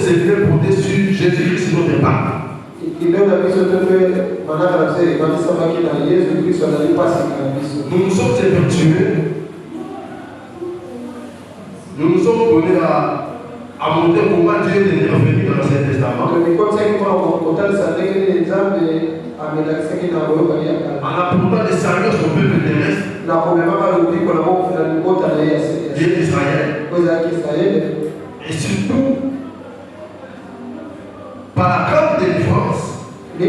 secret porté sur Jésus-Christ, notre Pâque. Nous nous sommes effectués, nous nous sommes donnés à montrer comment Dieu est revenu dans l'Ancien Testament. En apportant des saluts au peuple terrestre, Dieu d'Israël, et surtout par la grande délivrance qui est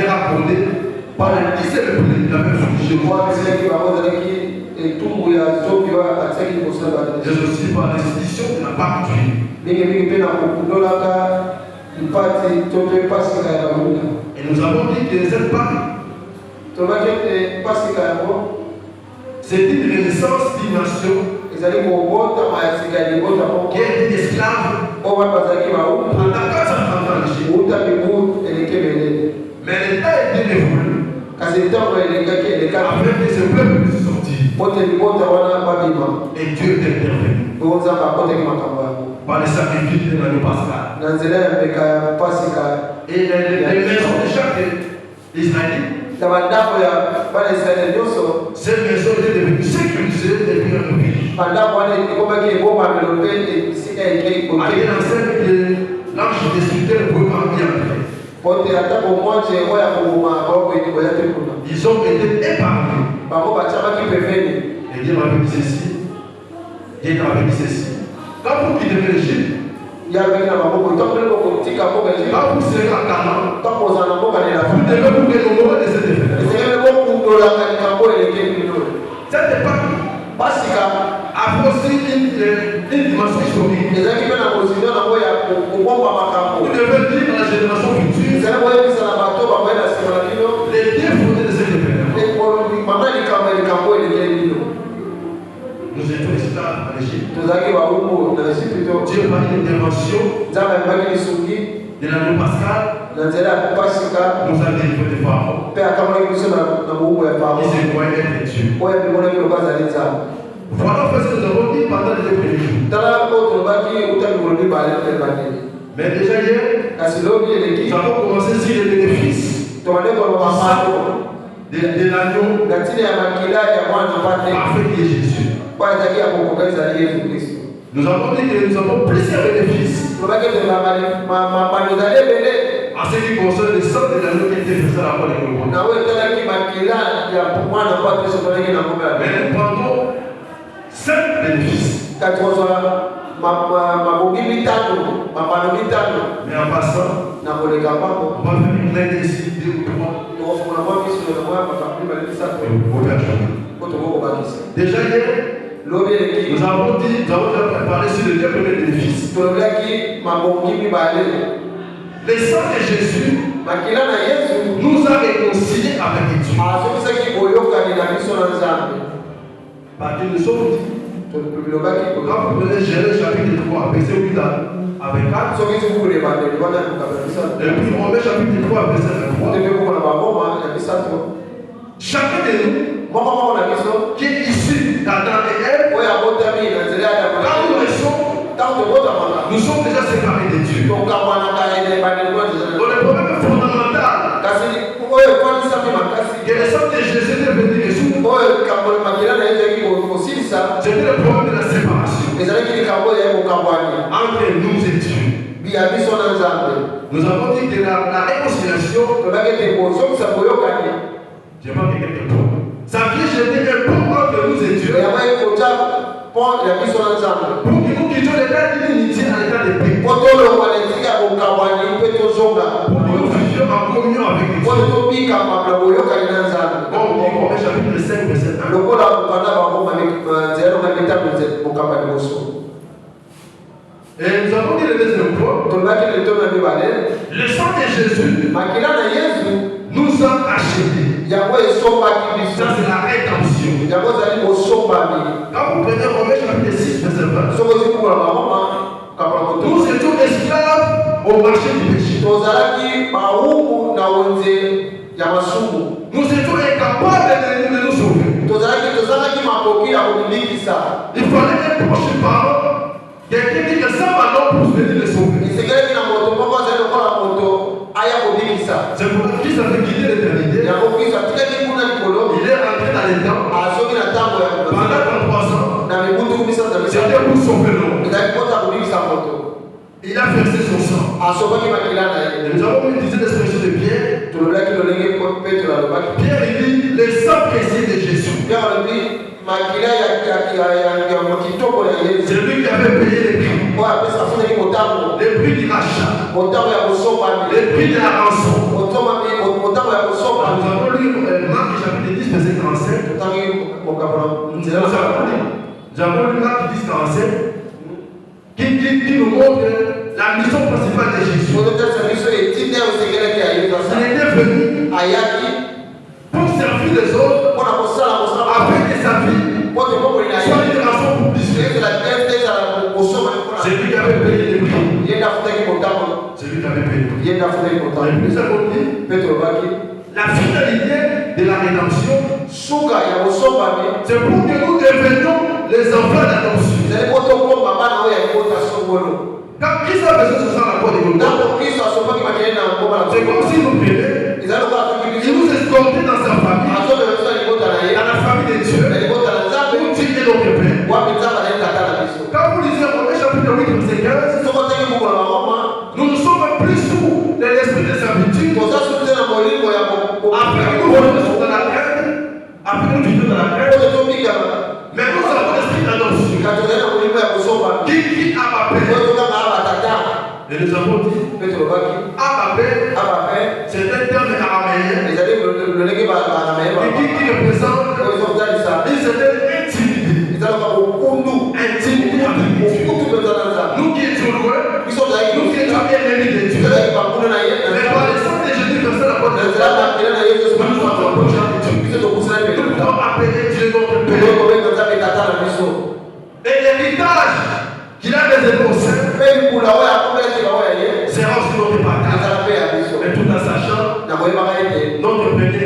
racontée par le disciple qui avait foutu et aussi par l'institution de la Pâque. Et nous avons dit que cette Pâque, c'est une renaissance d'une nation qui est esclave pendant 430 ans. Mais l'État est bien évolué afin que ce peuple puisse sortir. Et Dieu est intervenu par les sacrifices de l'année pascale. Et les maisons de chaque Israélite, ces maisons étaient devenues sécurisées depuis un village. Avec l'enseigne que l'ange destructeur ne pouvait pas bien entrer. Ils ont été épargnés. Et Dieu m'avait dit ceci. Quand vous quittez l'Égypte, quand vous serez à Canaan, vous devez vous rénover de cette époque. Cette époque a aussi une dimension historique. Vous devez dire dans la génération future les dieux fondés de cette époque. Nous étions esclaves en Égypte. Dieu par une intervention de l'année pascale nous a délivrés de Pharaon. Qui se croyait être Dieu. Voilà ce que nous avons dit pendant les premiers jours. Mais déjà hier, nous avons commencé sur les bénéfices de l'agneau parfait qui est Jésus. Nous avons dit que nous avons plusieurs bénéfices en ce qui concerne le sang de l'agneau qui était fait à la mort de Golgotha. Mais nous prendrons 5 bénéfices. Mais en passant, on va venir l'aider ici 2 ou 3. Déjà hier, nous avons parlé sur les 2 premiers bénéfices. Le sang de Jésus nous a réconciliés avec Dieu. Parce que nous sommes dit, quand vous prenez Genèse chapitre 3, verset 8 à 24, et puis Romains chapitre 3, verset 23, chacun de nous qui est issu d'Adam et Ève, nous sommes déjà séparés de Dieu. Donc le problème fondamental que le sang de Jésus est venu résoudre, c'était le problème de la séparation entre nous et Dieu. Nous avons dit que la réconciliation, je vois que quelque part, ça vient jeter un pont entre nous et Dieu. Pour que nous quittions l'état d'inimitié à l'état de paix. Pour que nous vivions en communion avec Dieu. Comme dit Romains chapitre 5, verset 1. Et nous avons dit le deuxième point. Le sang de Jésus nous a achetés. Ça c'est la rédemption. Quand vous prenez Romains chapitre 6, verset 20, nous étions esclaves au marché du péché. Nous étions incapables de nous sauver. Il fallait un proche parent, quelqu'un dit que sans ballon pour venir les sauver. C'est pour ça qu'il avait quitté l'éternité. Il est rentré dans les temps. Pendant 33 ans. C'était pour sauver l'homme. Il a versé son sang. Et nous avons utilisé l'expression de Pierre. Pierre il dit le sang précieux de Jésus. C'est lui qui avait payé les prix. Les prix du rachat. Les prix de la rançon. Nous avons lu Marc chapitre 10 verset 47. Nous avons lu Marc 10 47 qui nous montre la mission principale de Jésus. Il était venu pour servir les autres afin que sa vie soit une rançon pour plusieurs. C'est lui qui avait payé les prix. C'est lui qui avait payé. Et puis nous avons dit la finalité de la rédemption, c'est pour que nous devenions les enfants d'adoption. Quand Christ a besoin de ce sang à la porte de Golgotha, c'est comme si nous prenait, il nous escortait dans sa famille, dans la famille de Dieu, pour dire notre Père. Quand vous lisez Romains chapitre 8 verset 15, nous ne sommes plus sous l'esprit de servitude. Après que nous rentrons dans la crainte, mais nous avons l'esprit d'adoption qui crie à ma paix. Et nous avons dit Abba Père, c'est un terme araméen qui représente une certaine intimité. Intimité avec Dieu. Nous qui étions loin, nous qui étions ennemis de Dieu, mais par le sang de Jésus versé à la porte de Dieu, nous nous approchons de Dieu. Nous pouvons appeler Dieu notre Père. Et l'héritage qu'il a réservé au sein sera aussi notre partage. Mais tout en sachant, notre premier-né,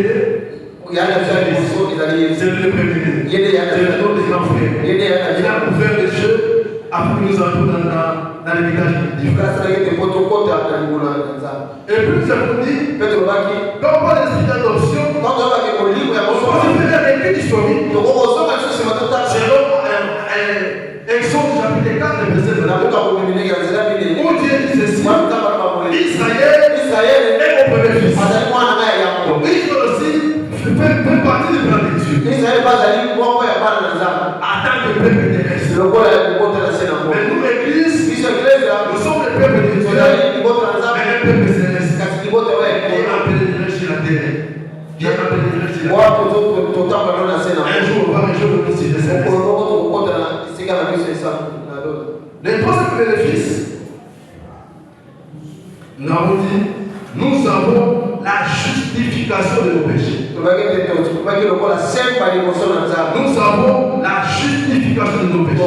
c'est le premier-né. C'est notre grand frère. Il a ouvert les yeux afin que nous entrons dans l'héritage divin. Et puis nous avons dit, quand on parle d'esprit d'adoption, on peut faire un écrit historique. Selon Exode chapitre 4, verset 9. Où Dieu dit ceci, Israël est mon premier fils. Israël aussi fait partie du plan de Dieu. En tant que peuple terrestre. Mais nous, l'Église, nous sommes le peuple de Dieu, mais le peuple céleste. Qui est appelé sur la terre. Qui est appelé sur la terre. Un jour, on va un jour nous citer céleste. Le troisième bénéfice, nous avons dit, nous avons la justification de nos péchés. Nous avons la justification de nos péchés.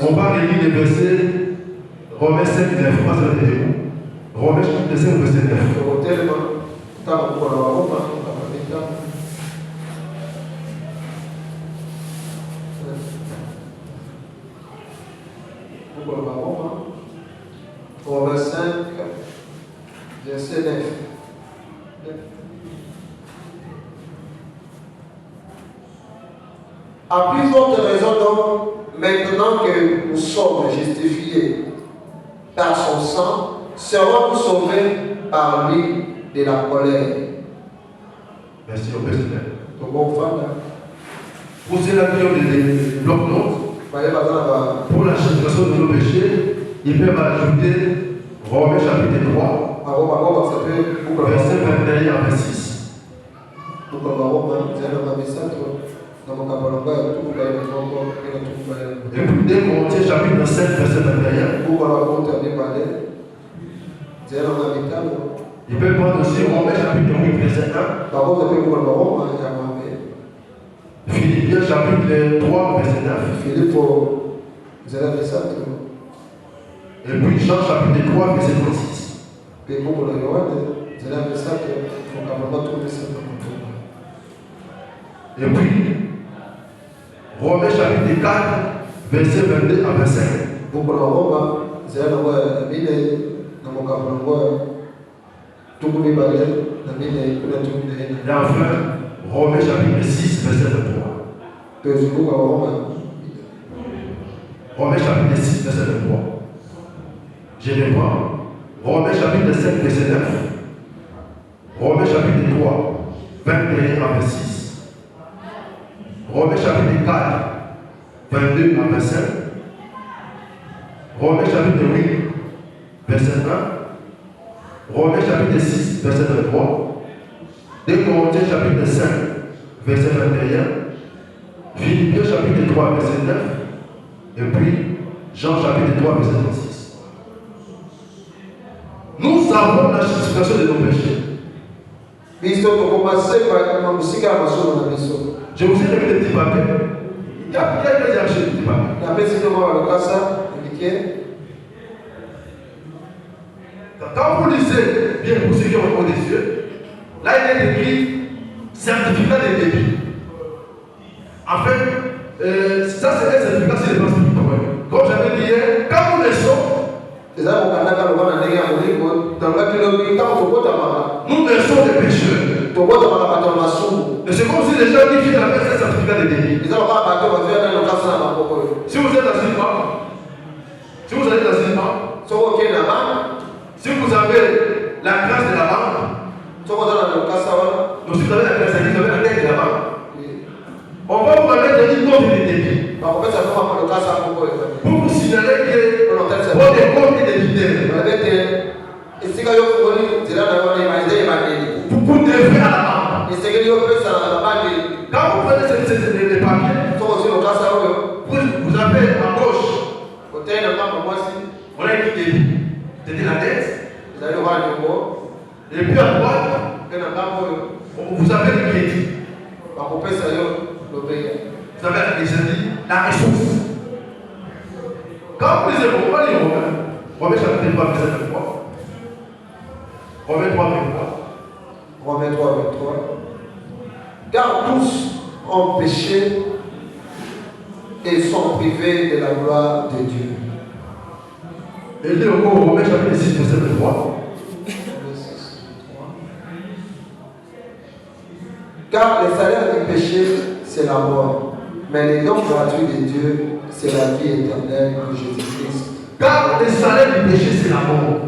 On va relire les versets Romains 5, 9. Romains 5, verset 9. Romains 5, verset 9. À plus forte raison donc, maintenant que nous sommes justifiés par son sang, serons-nous sauvés par lui de la colère. Merci au Président. Pour cela qui ont des blocs-notes, pour la justification de nos péchés, ils peuvent ajouter Romains chapitre 3, verset 21 à 26. Et puis 2 Corinthiens chapitre 7, verset 21. Ils peuvent prendre aussi Romains chapitre 8, verset 1. Philippiens chapitre 3, verset 9. Et puis Jean chapitre 3, verset 36. Et puis Romains chapitre 4, verset 22 à 25. Et enfin, Romains chapitre 6, verset 23. Romains chapitre 6, verset 23. Je vais voir. Romains chapitre 7, verset 9. Romains chapitre 3, 21 à 26. Romains chapitre 4, 22 à 25. Romains chapitre 8, verset 1. Romains chapitre 6, verset 23. 2 Corinthiens chapitre 5, verset 21. Philippiens chapitre 3, verset 9. Et puis Jean chapitre 3, verset 36. Nous avons la justification de nos péchés. Je vous ai donné des petits papiers. Il y a des archives de petits papiers. Quand vous lisez, bien pour ceux qui ont encore des yeux, là il est écrit certificat de débit. En fait, ça c'est un certificat sur les bases spirituelles. Comme j'avais dit hier, quand nous naissons, nous naissons des pécheurs. Et c'est comme si les gens qui viennent avec un certificat de débit. Si vous êtes dans une banque, si vous allez dans une banque, si vous avez la grâce de la banque, donc si vous avez la grâce, vous avez la tête de la banque, on va vous remettre une note de débit. Pour vous signaler que votre compte est débité. Vous devez à la banque. Quand vous prenez ces papiers, vous avez à gauche, on a écrit débit. C'est la dette. Et puis à droite, vous avez le crédit. Vous avez la ressource. Quand vous lisez Romains, Romains chapitre 3, verset 23. Romains 3, 23. Romains 3, 23. Car tous ont péché et sont privés de la gloire de Dieu. Et là encore, Romains chapitre 6, verset 23. Car le salaire du péché, c'est la mort. Mais le don gratuit de Dieu, c'est la vie éternelle de Jésus-Christ. Car le salaire du péché, c'est la mort.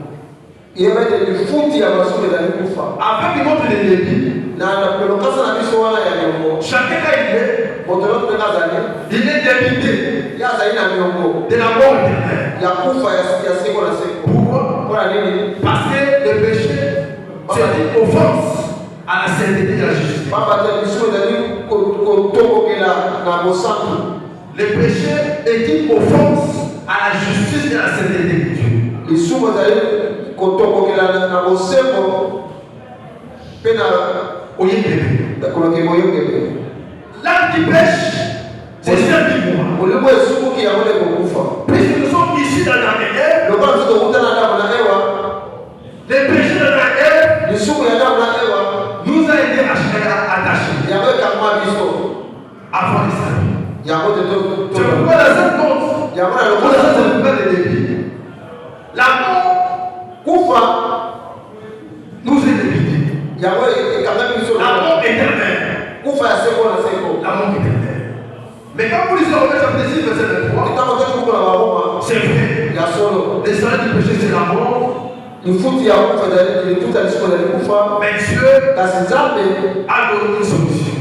Il y avait des fous qui avaient sauvé la vie pour faire. Avec une autre débit. Chacun a il est débité de la mort éternelle. Pourquoi? Parce que le péché, c'est une offense à la sainteté de la justice. Le péché est une offense à la justice et à la sainteté de Dieu. L'âme qui pêche, c'est celle qui mourra. Puisque nous sommes ici dans la terre, les péchés de la terre nous a été attachés avant les saints. C'est pourquoi la sainte compte, on a de débit. La mort nous est débité. La mort éternelle. La mort éternelle. Mais quand vous lisez Romains chapitre 6, verset 23, c'est vrai. Le salaire du péché, c'est la mort. Mais Dieu a donné une solution.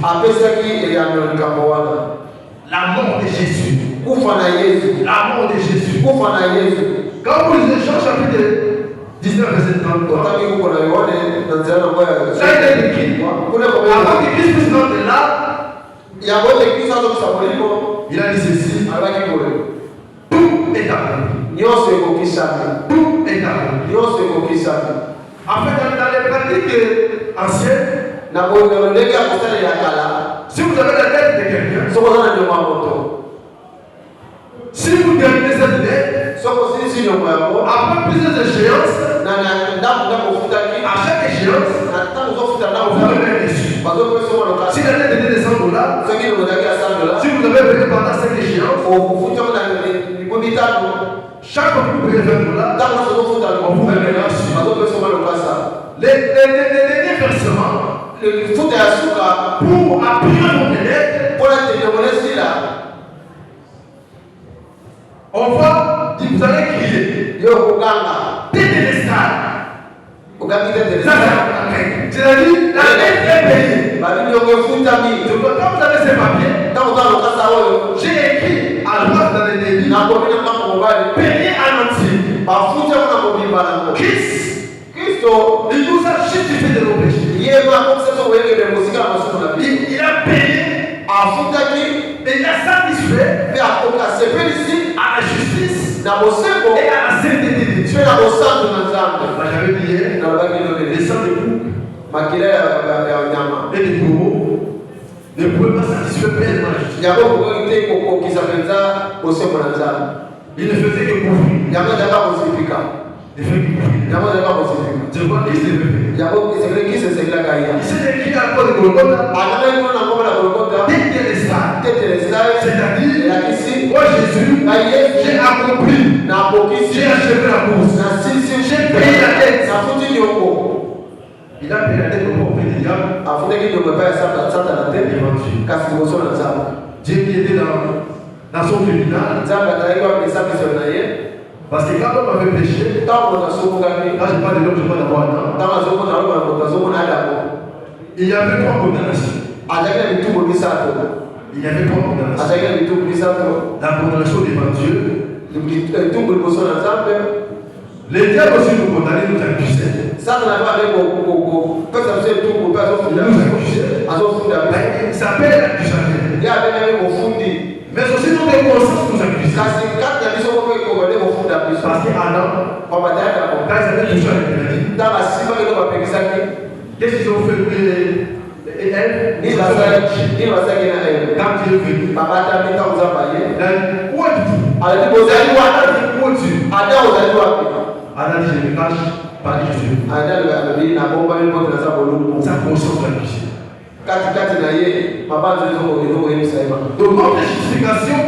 La mort de Jésus. La mort de Jésus. Quand vous lisez Jean chapitre 19, verset 33, là il est écrit, avant que Christ puisse entrer là, il a dit ceci, tout est accompli. Tout est accompli. En fait, dans les pratiques anciennes, si vous avez la dette de quelqu'un, si vous terminez cette dette, après plusieurs échéances, à chaque échéance, vous revenez dessus. Si la dette était de 100 $, si vous avez payé pendant 5 échéances, chaque fois que vous payez 20 $, on vous fait les derniers versements pour appuyer votre dette. On va dire, vous allez crier. Tétélestal. C'est-à-dire, la dette est payée. Quand vous avez ces papiers, j'ai écrit à droite dans les débits, payé en entier. Christ, il nous a justifié de nos péchés. Il a payé. Et il a satisfait à la justice et à la sainteté de Dieu. J'avais dit hier, les sangs de bouc et les taureaux ne pouvaient pas satisfaire pleinement la justice. Il ne faisait que couvrir. Il ne faisait que couvrir. Je vois qui s'est levé. Il s'est écrit à la croix de Golgotha. C'est-à-dire, moi Jésus, j'ai accompli, j'ai achevé la course, j'ai payé la dette. Il a payé la dette au prophète du diable. Dieu qui était dans son tribunal. Parce que quand on avait péché, là je parle de l'homme, je parle d'abord Adam. Il y avait 3 condamnations. Il y avait 3 condamnations. La condamnation devant Dieu. Les diables aussi nous condamnaient, nous accusaient. Il s'appelle l'accusateur. Mais aussi nos consciences nous accusent. Parce qu'Adam, quand ils avaient touché à l'interdit, qu'est-ce qu'ils ont fait? Et elle, quand Dieu est venu, où es-tu? Adam dit, je me cache par Dieu. Sa conscience l'accuse. Donc notre justification,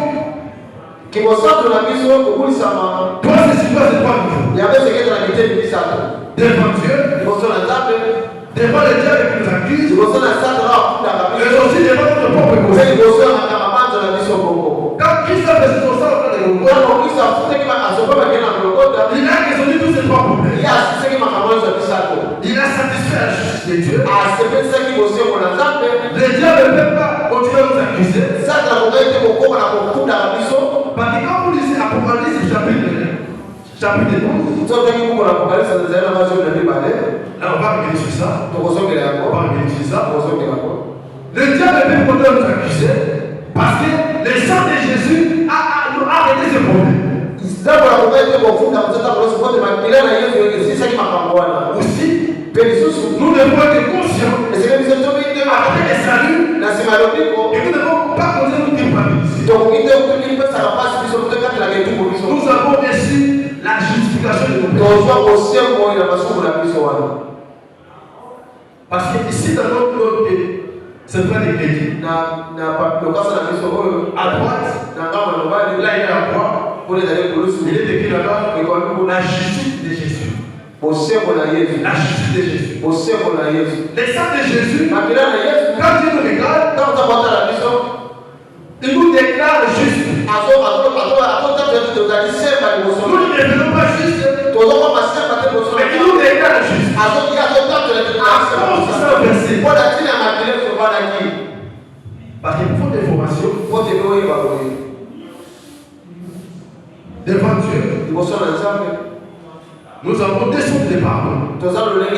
toi c'est c'est pas nouveau. Devant Dieu, devant les diables qui nous accusent, mais aussi devant notre propre conscience. Quand Christ a fait son sang au plan de Golgotha, il a résolu tous ces 3 problèmes. Il a satisfait la justice de Dieu. Les diables ne peuvent pas continuer à nous accuser. Parce que quand vous lisez Apocalypse chapitre 12, là on va revenir sur ça. Les diables ne peuvent continuer à nous accuser parce que le sang de Jésus a arrêté ce problème. Aussi, nous devons être conscients après le salut et nous ne devons pas continuer à nous culpabiliser. Nous avons reçu la justification de nos péchés. Parce que ici dans notre c'est pas des crédits. À droite, là il est à droite. Il est écrit là-bas la justice de Jésus. La justice de Jésus. Le sang de Jésus, quand il nous regarde, il nous déclare juste. Nous ne devenons pas juste, mais il nous déclare juste. À cause de ça, verset. Parce qu'il faut des formations. Devant Dieu, nous avons des sources de pardon. Nous avons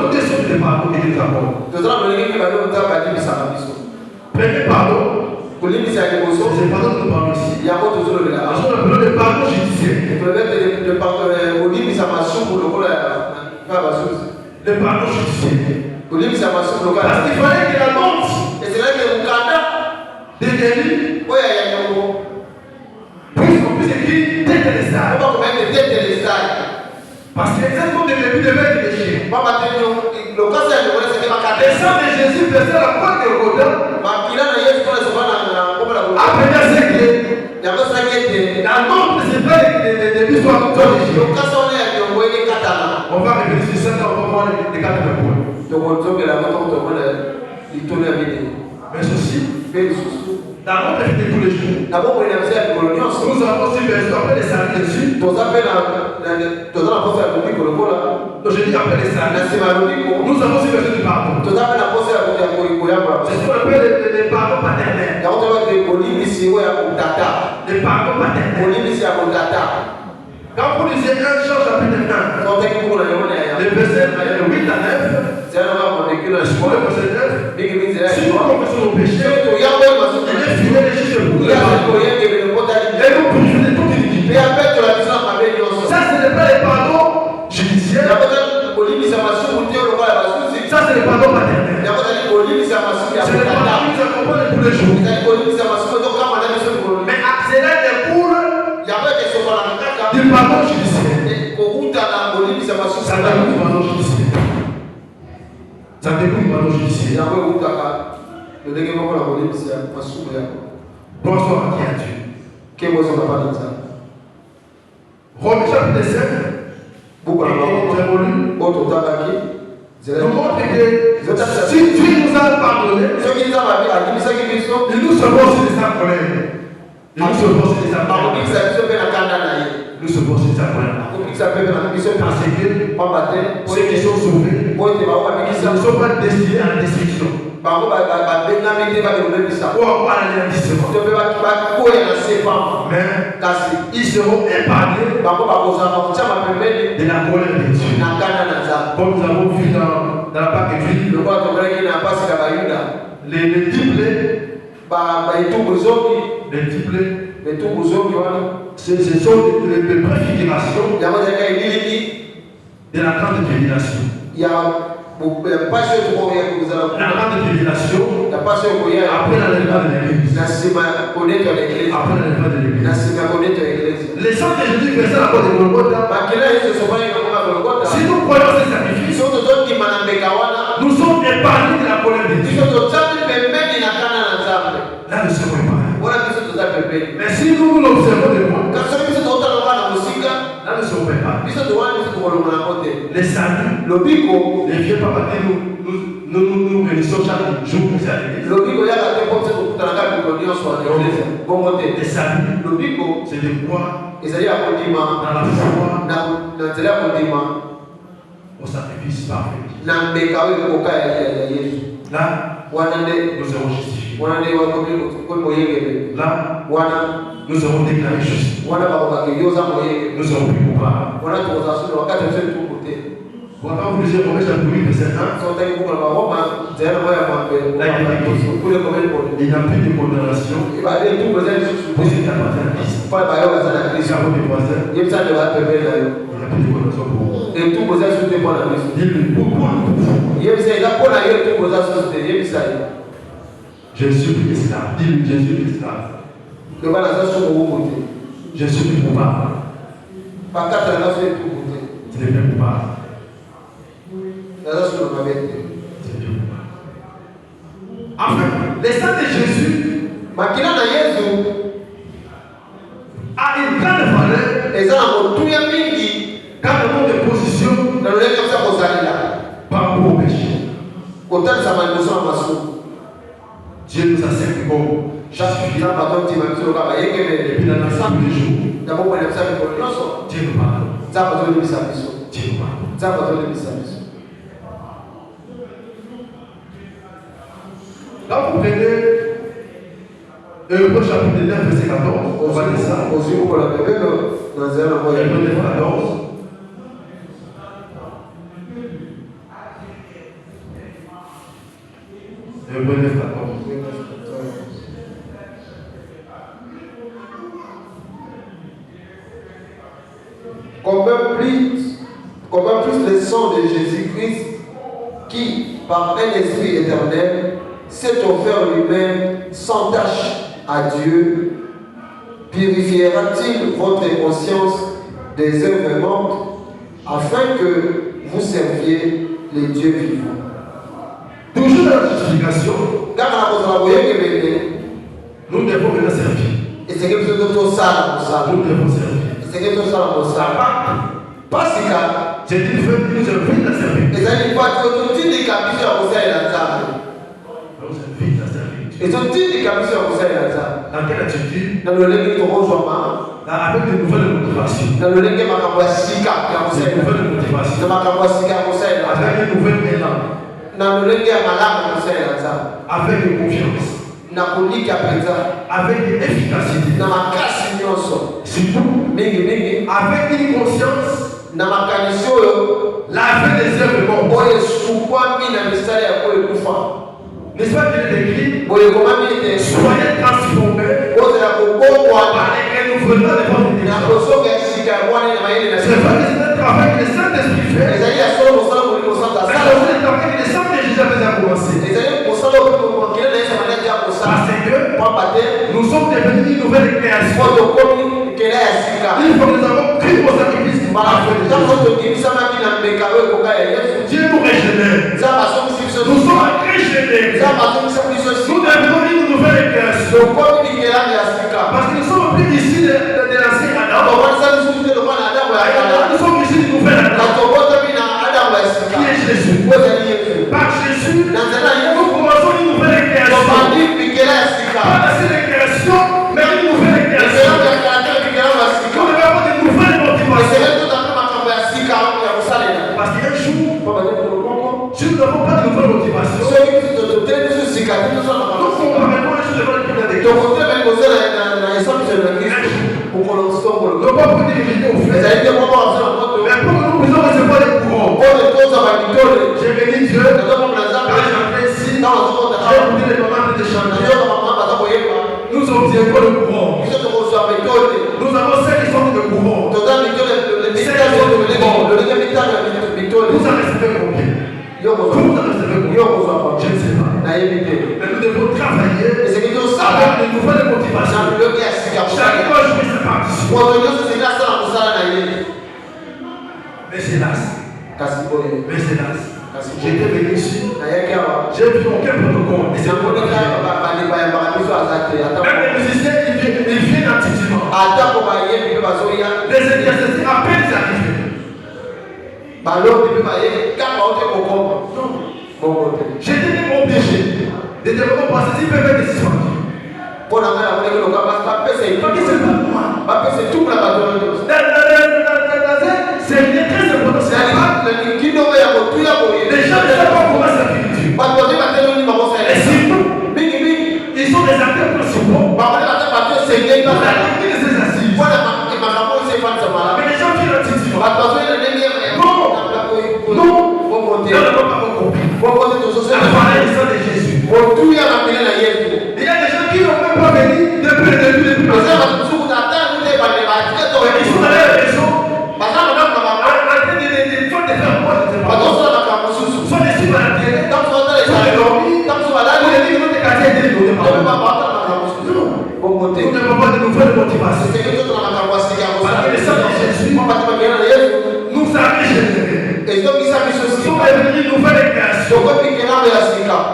des sources de pardon et des apports. Premier pardon, c'est pardon que nous parlons ici. Nous avons le pardon judiciaire. Le pardon judiciaire. Parce qu'il fallait qu'il annonce des délits. Puisqu'on puisse écrire tétélestal. Parce que exactement depuis le début devait être déchiré. Le sang de Jésus versé à la croix de Golgotha appelait à ce que la mort de ses frères de lui soit corrigée. On va revenir sur ça, on va voir les quatre points. Mais ceci, dans notre vie de tous les jours, nous avons aussi besoin d'appeler les saints de Jésus. Donc je dis appeler les saints. Nous avons aussi besoin du pardon. C'est ce qu'on appelle le pardon paternel. Le pardon paternel. Quand vous lisez 1 Jean chapitre 1, le verset 8 à 9, sur le verset 9, si nous confessons nos péchés, il est fidèle et juste pour nous pardonner et nous purifier de toute iniquité. Ça, ce n'est pas le pardon judiciaire. Ça, c'est le pardon paternel. C'est le pardon qui nous accompagne tous les jours. Mais cela découle du pardon judiciaire. Ça découle du pardon judiciaire. Ça découle du pardon judiciaire. Bonsoir à Dieu. Romains chapitre 7. Nous montre que si Dieu nous a pardonné, il nous sauve aussi de sa colère. Il nous sauve aussi de sa colère. Nous sauvons aussi de sa colère. Parce que ceux qui sont sauvés, ils ne sont pas destinés à la destruction. Ou à l'anéantissement. Mais ils seront épargnés de la colère de Dieu. Comme nous avons vu dans la Pâque écrite, les ce sont les préfigurations de la grande tribulation. La grande tribulation après l'enlèvement de l'Église. Après l'enlèvement de l'Église. Les sangs de Jésus versés à la croix de Golgotha. Si nous croyons ces sacrifices, nous sommes épargnés de la colère de Dieu. Là, nous sommes épargnés. Mais si nous l'observons de loin, là, nous sommes épargnés. Les saluts, les vieux papas, nous réunissons chaque jour pour ça. Les saluts, c'est de croire dans la foi au sacrifice parfait. Là, nous serons justifiés. Là, nous serons déclarés justes. Nous serons plus coupables. Quand vous lisez Romains chapitre 8, verset 1, il n'y a plus de condamnation pour ceux qui appartiennent à Christ. Il n'y a plus de condamnation pour vous. Dis-le pour je suis plus esclave. Dis-le, je suis plus esclave. Je suis plus coupable. Ce n'est plus coupable. Enfin, le sang de Jésus a une grande valeur quand le monde de position par rapport au péché. Dieu nous a servi comme justifié. Et puis dans la vie tous les jours, Dieu nous pardonne. Dieu nous pardonne. Quand vous prenez Hébreux chapitre 9, verset 14, on va lire ça. Hébreux 9, 14. Hébreux 9, 14. Combien plus le sang de Jésus-Christ, qui, par un esprit éternel, s'est offert lui-même sans tache à Dieu, purifiera-t-il votre conscience des œuvres mortes, afin que vous serviez les dieux vivants. Toujours dans la justification, nous devons maintenant servir. Nous devons servir. J'ai dit, nous devons venir à servir. Nous dans quelle attitude? Avec de nouvelles motivations. Avec de nouvelles élans. Avec de confiance. Avec de efficacité. Surtout, avec une conscience. La fin des œuvres mortes. N'est-ce pas qu'il est écrit? Soyez transformés par les renouvellements de votre intelligence. C'est vrai que c'est un travail que le Saint-Esprit fait. Mais c'est un travail que le Saint-Esprit a déjà commencé. Parce que nous sommes devenus une nouvelle création. Il faut que nous avons pris vos sacrifices. Dieu nous régénère. Nous sommes régénérés. Nous devenons une nouvelle création. Parce que nous sommes plus ici de l'ancien Adam. Nous sommes ici du nouvel Adam. Qui est Jésus. Par Jésus, nous commençons une nouvelle création. Pas d'ancienne création, mais une nouvelle création. Nous devons avoir de nouvelles motivations. Parce qu'il y a un jour, si nous n'avons pas de nouvelles motivations, nous comparons les choses devant le tribunal de Dieu. Nous ne pouvons pas diriger au fait. Mais pour que nous puissions recevoir les courants, j'ai béni Dieu, quand j'entrais ici, j'ai écouté les moments de chanter. Nous obtiendrons le courant. Nous avons ceux qui sont de courant. Nous en recevons combien? Comment vous en recevez combien? Je ne sais pas. Mais nous devons travailler avec de nouvelles motivations. Chacun doit jouer sa partition. Mais c'est las. J'étais venu ici. J'ai vu aucun protocole. Et c'est pour même les musiciens, ils viennent activement. Les intercesseurs à peine arrivés. J'étais même obligé de devoir passer si peu de décision. Parce que c'est pas moi. C'est très important. Les gens ne savent pas comment ça finit. Et surtout, ils sont des acteurs principaux. Pour la technique de ces assises. Mais les gens viennent activement. Non. Dans le papa de Jésus. Il y a des gens qui n'ont même pas venu depuis le début. Ils sont dans leur maison. En train de faire quoi? Soit des suivants à la télé. Soit des dormis. Soit des gens de quartier. Nous n'avons pas de nouvelles motivations. Parce que le sang de Jésus nous a régénérés. Nous sommes devenus une nouvelle création.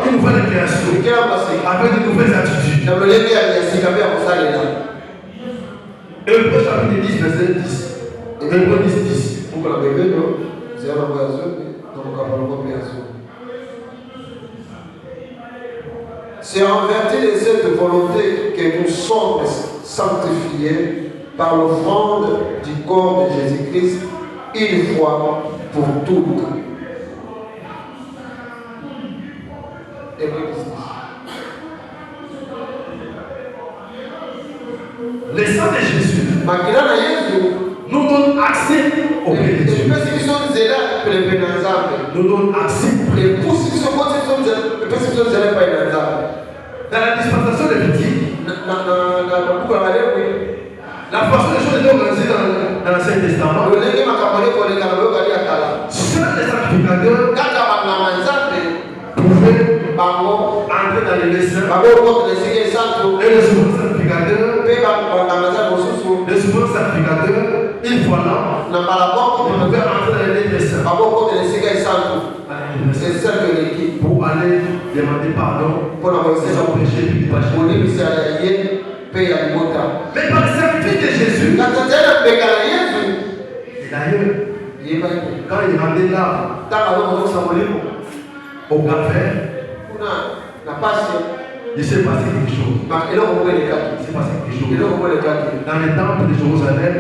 Une nouvelle création. Avec de nouvelles attitudes. Hébreux chapitre 10, verset 10. Hébreux 10, 10. C'est en vertu de cette volonté que nous sommes sanctifiés par l'offrande du corps de Jésus-Christ une fois pour toutes. Le sang de Jésus nous donne accès au Père de Dieu. Nous donne accès. Dans la dispensation lévitique, la façon des choses est organisée dans l'Ancien Testament. Seuls les sacrificateurs pouvaient entrer dans les saints. Et les souverains sacrificateurs, une fois là, ils pouvaient entrer dans les saints. C'est ça que l'équipe. Pour aller demander pardon Pour la ils ont péché puis ils péché. Mais par le sacrifice de Jésus, et d'ailleurs, quand il rendait là au café, il s'est passé quelque chose. Il s'est passé quelque chose. Dans les temples de Jérusalem,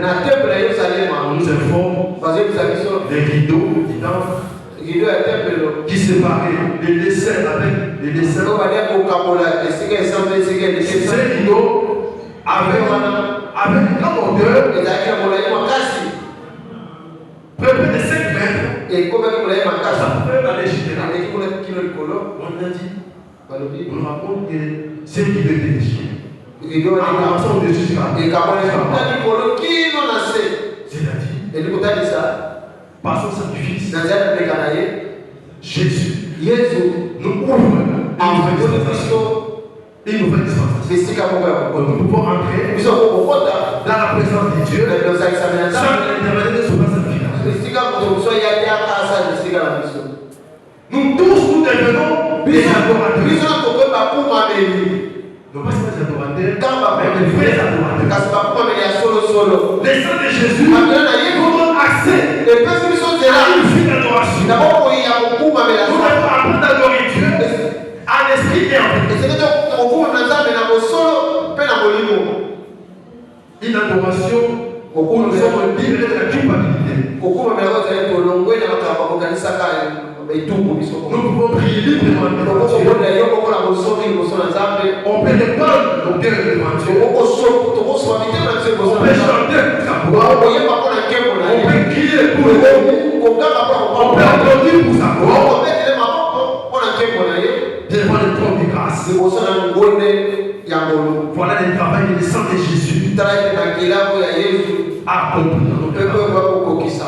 on nous informe des rideaux du temple qui séparaient les dessins avec les dessins. Ces rideaux avaient une grande hauteur, près de 5 mètres. Ça pouvait aller jusqu'à là. On a dit, on raconte que c'est qui veut des chiens. C'est-à-dire, par son sacrifice, Jésus nous ouvre une nouvelle dispensation. Nous pouvons entrer dans la présence de Dieu sans l'intermédiaire de son sacrifice. Nous tous, nous devenons des adorateurs. Non pas seulement des adorateurs, mais des vrais adorateurs. Les saints de Jésus nous donnent accès à une vie d'adoration. Nous devons apprendre d'adorer Dieu à l'esprit et en vérité. Une adoration où nous sommes libres de la culpabilité. Nous pouvons prier librement devant Dieu. On peut répandre nos cœurs devant Dieu. On peut chanter pour sa gloire. On peut crier pour le Dieu. On peut applaudir pour sa gloire. Devant le trône de grâce. Voilà le travail de sang de Jésus. Accompli dans nos cœurs.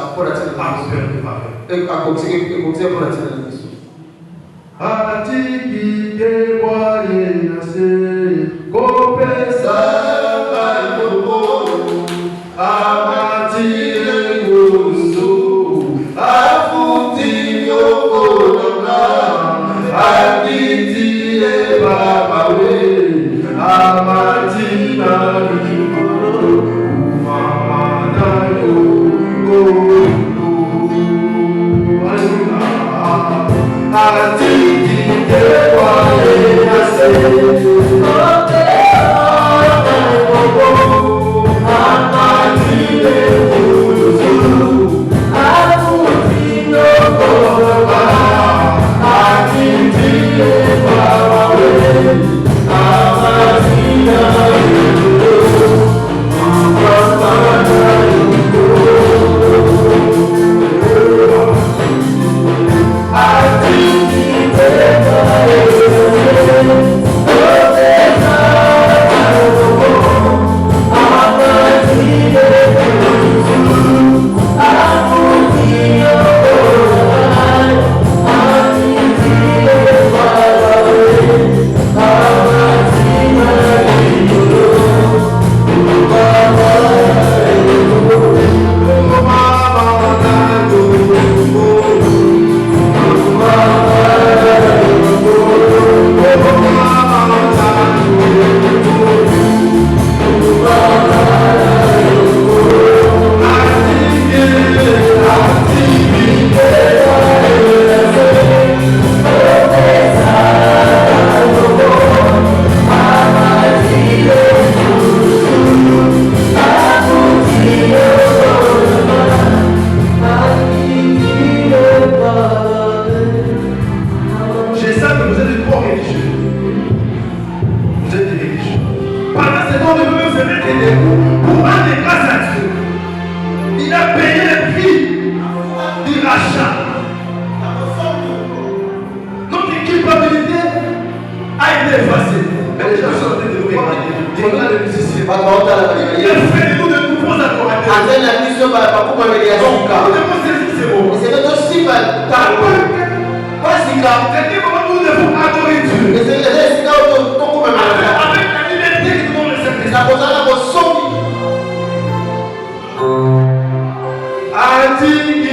Atiki,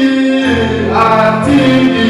atiki,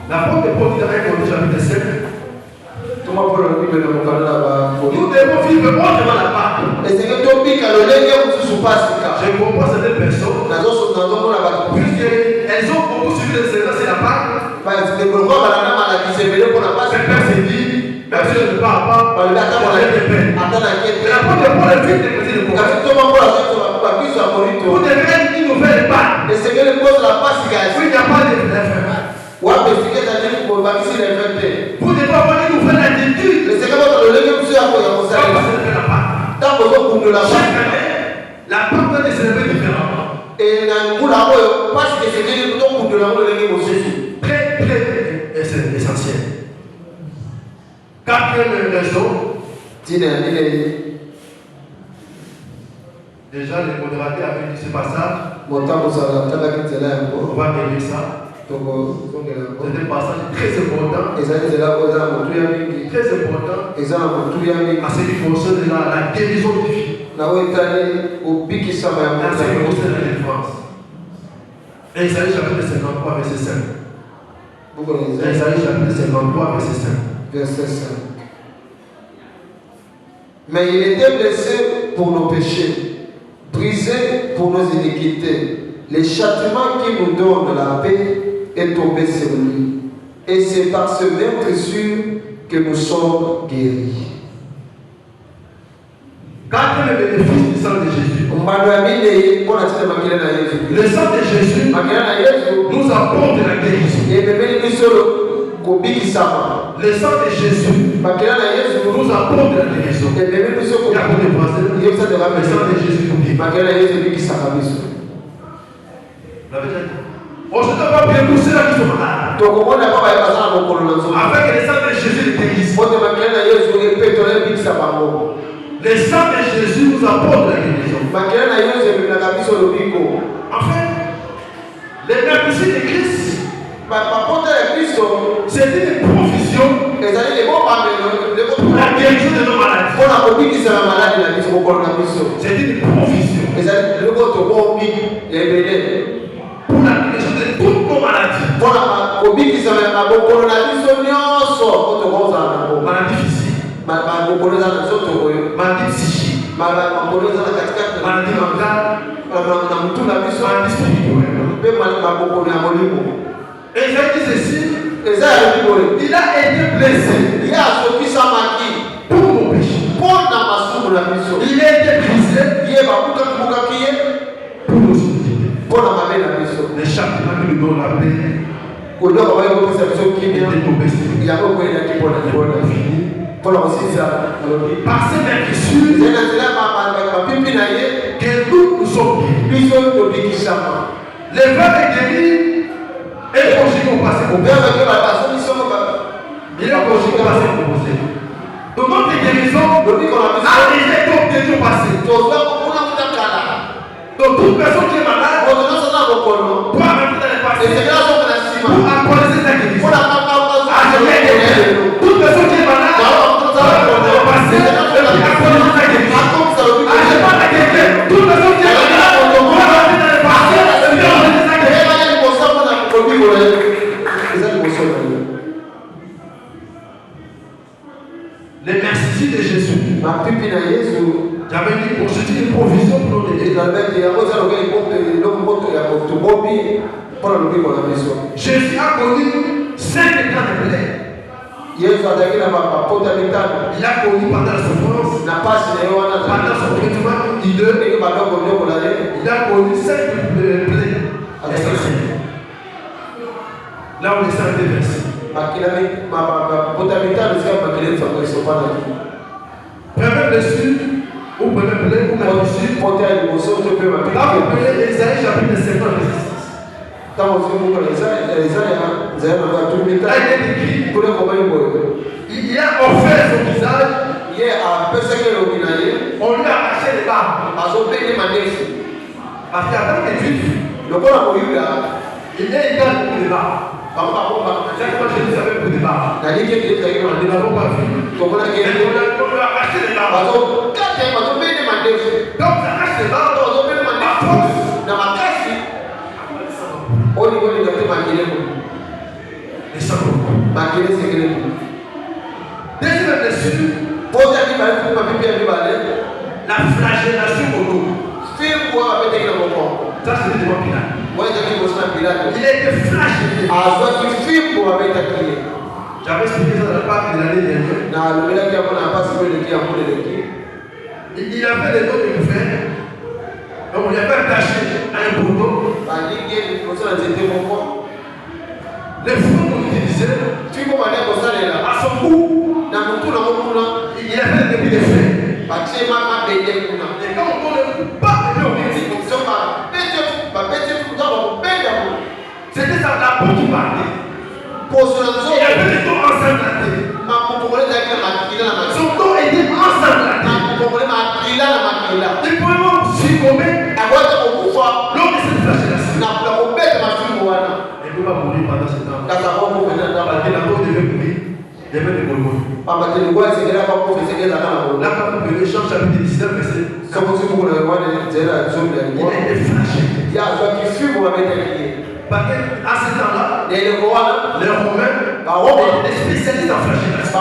L'apôtre Paul dit dans 1 Corinthiens chapitre 7, nous devons vivre autrement la Pâque. Je comprends certaines personnes, puisqu'elles ont beaucoup suivi les séances et la Pâque. Certains se disent, même si je ne parle pas, mais l'apôtre Paul est vite de côté de moi. Vous devez être une nouvelle Pâque. Oui, il n'y a pas de vous devez avoir une nouvelle attitude. Chaque année, la Pâque doit être célébrée différemment. Très, très essentiel. Quatrième raison. Déjà, les modérateurs avaient dit ce passage. On va lire ça. C'est un passage très important. Très important. À ce qui concerne la guérison des filles. À ce qui concerne la défense. Isaïe chapitre 53, verset 5. Isaïe chapitre 53, verset 5. Verset 5. Mais il était blessé pour nos péchés, brisé pour nos iniquités. Les châtiments qui nous donnent la paix est tombé sur lui. Et c'est par ce même tressure que nous sommes guéris. Quatrième bénéfice du sang de Jésus. Le sang de Jésus nous apporte la guérison. Le sang de Jésus nous apporte la guérison. Il y a beaucoup de phrases. Le sang de Jésus nous guérit. On ne doit pas prier pour ceux qui sont malades. Avec le sang de Jésus les guérisse. Le sang de Jésus nous apporte la guérison. Enfin, les merveilles de Christ, c'est une provision pour la guérison de nos maladies. C'est une provision pour la guérison de toutes nos maladies. Maladie physique, maladie psychique, maladie mentale, maladie spirituelle. Et il dit ceci, il a été blessé pour nos péchés. Il a été brisé pour nos iniquités. Les châtiments qui nous donnent la paix étaient tombés sur lui. Par ces meurtrissures que nous sommes guéris. Les vœux est guéri. Et conjugué au passé composé. Il est conjugué au passé composé. Donc notre guérison a déjà été obtenue au passé. Donc toute personne qui est malade doit rentrer dans le passé pour accorder sa guérison. Toute personne qui est malade doit rentrer dans le passé pour accorder sa guérison. Je parle à quelqu'un. Toute personne qui est malade doit rentrer dans le passé pour accorder sa guérison. Les merci de Jésus. J'avais dit pour c'est une provision pour nous aider. Jésus a connu 5 ans de plaies. Il a connu pendant la souffrance, pendant son traitement, il a connu 5 plaies. Là où les saints étaient versés. Première blessure, ou première plaie, ou la blessure. Là vous prenez Isaïe chapitre 50, verset 6. Là il est écrit, il a offert son visage, on lui a arraché les barbes. Parce qu'après que Juif, il est égal pour les barbes. Chaque fois que Jésus avait pour des barbes, nous n'avons pas vu. On lui a arraché les barbes. Donc ça arrache les barbes, à force. Les sangs Deuxième blessure, la flagellation au dos. Ça, c'est devant Pilate. Il a été flagellé. J'avais expliqué ça dans le parc de l'année dernière. Il avait les dos de fer. Donc il avait attaché à un poteau. Les fous qu'on utilisait à son cou. Il avait depuis les faits. Et quand on ne peut pas c'était ça la peau qui partait. Il avait les dos ensanglantés. Son dos était ensanglanté. Il pouvait même succomber lors de cette flagellation. Il ne peut pas mourir pendant ce temps. Parce que la peau devait mourir. Il y avait des Golgotha. Là, quand vous prenez Jean chapitre 19, verset 4. Il a été flagellé. Parce qu'à ce temps-là, les Romains étaient spécialistes en flagellation.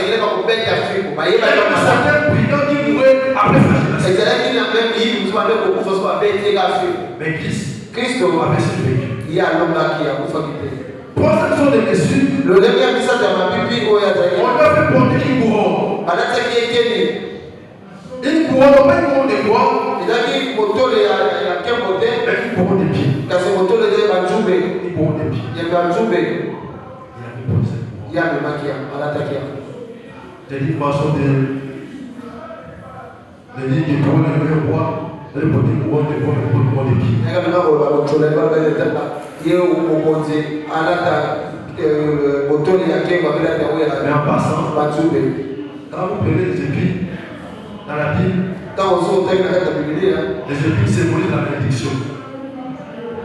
Il y avait certains brigands qui mouraient après flagellation. Mais Christ avait survécu. Protection des blessures. On doit faire porter une couronne. Une couronne, pas une couronne de bois. Mais une couronne de pied. Une couronne de pied. Il y a des façons de dire que pour le bois, elle porte une couronne de bois, une couronne de pied. Mais en passant, quand vous prenez les épines dans la Bible, les épines symbolisent la bénédiction.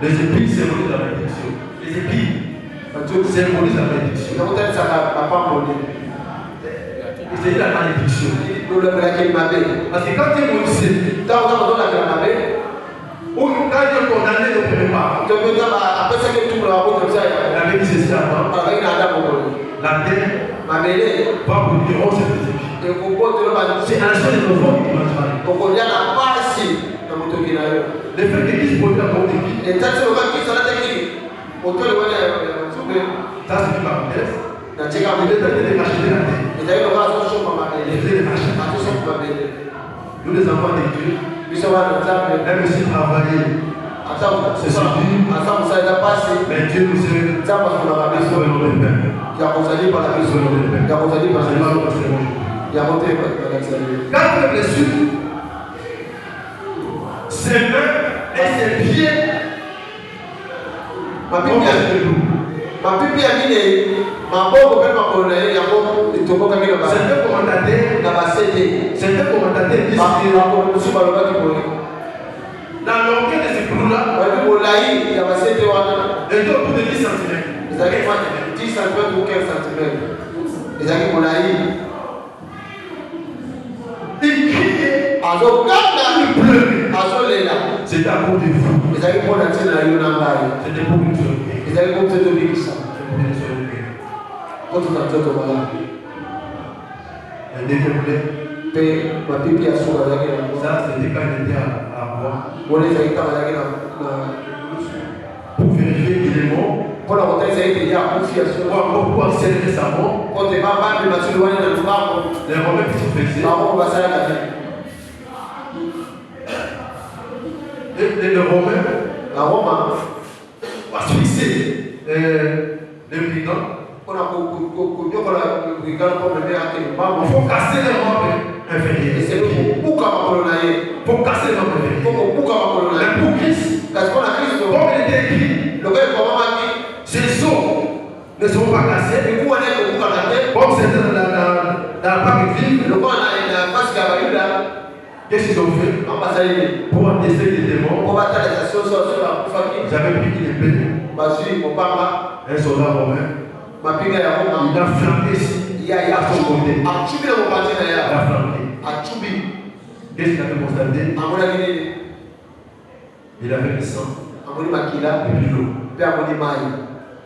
Les épines symbolisent la bénédiction. Les épines symbolisent la bénédiction. C'est la malédiction. Parce que quand tu es maudit, ou quand tu es condamné au premier pas, il avait dit ceci avant. La terre va produire 11 épines. C'est un seul de nos formes qui m'a le fait que Christ produit la bonne épine, ça c'est une parenthèse. Il était en train de racheter la terre. Il faisait des rachats. Nous les enfants de Dieu, même si travailler, c'est celui, mais Dieu nous aime. Quatre blessures, ses mains et ses pieds. Certains commentateurs disent dans l'orgueil de ces clous-là, les deux bouts de 10 cm. 10 cm ou 15 cm. Il criait, il pleurait. C'était à cause de vous. C'était pour une ça, c'était quand il était à moi. Pour vérifier qu'il est mort. Pour accélérer sa mort. Les Romains qui se faisaient. Et le Romain va fixer les brigands. Il faut casser les robes inférieures. Il faut casser les robes inférieures. Mais pour Christ, comme il était écrit, ses os ne seront pas cassés. Comme c'était dans la Pâque vive, qu'est-ce qu'ils ont fait? Pour tester les démons, j'avais pris une épée. Un soldat romain. Il a flanqué ici. À son côté. Il a flanqué. Qu'est-ce qu'il avait constaté? Il avait le sang. Et puis l'eau.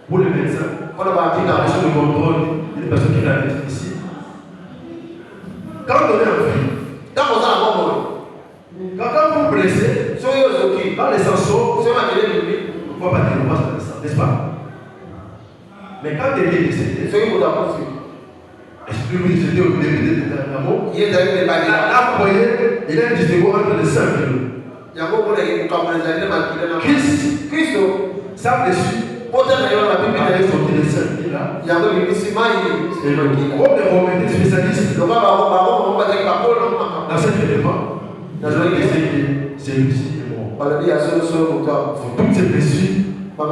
Pour le médecin, On a de contrôle, il y a des personnes qui l'habitent ici. Quand on est en vie, quand vous vous blessez, dans les sens, on ne voit pas de l'ombre, n'est-ce pas? Mais quand quelqu'un est décédé, est-ce que vous décédez au début de l'amour? Là, vous voyez, il y a un distinguo entre les saints et nous. Christ, ça dessus. Avec son dessin, là. Comme les Romains spécialistes dans cet élément, c'est Lucie et moi. Pour toutes ces blessures, il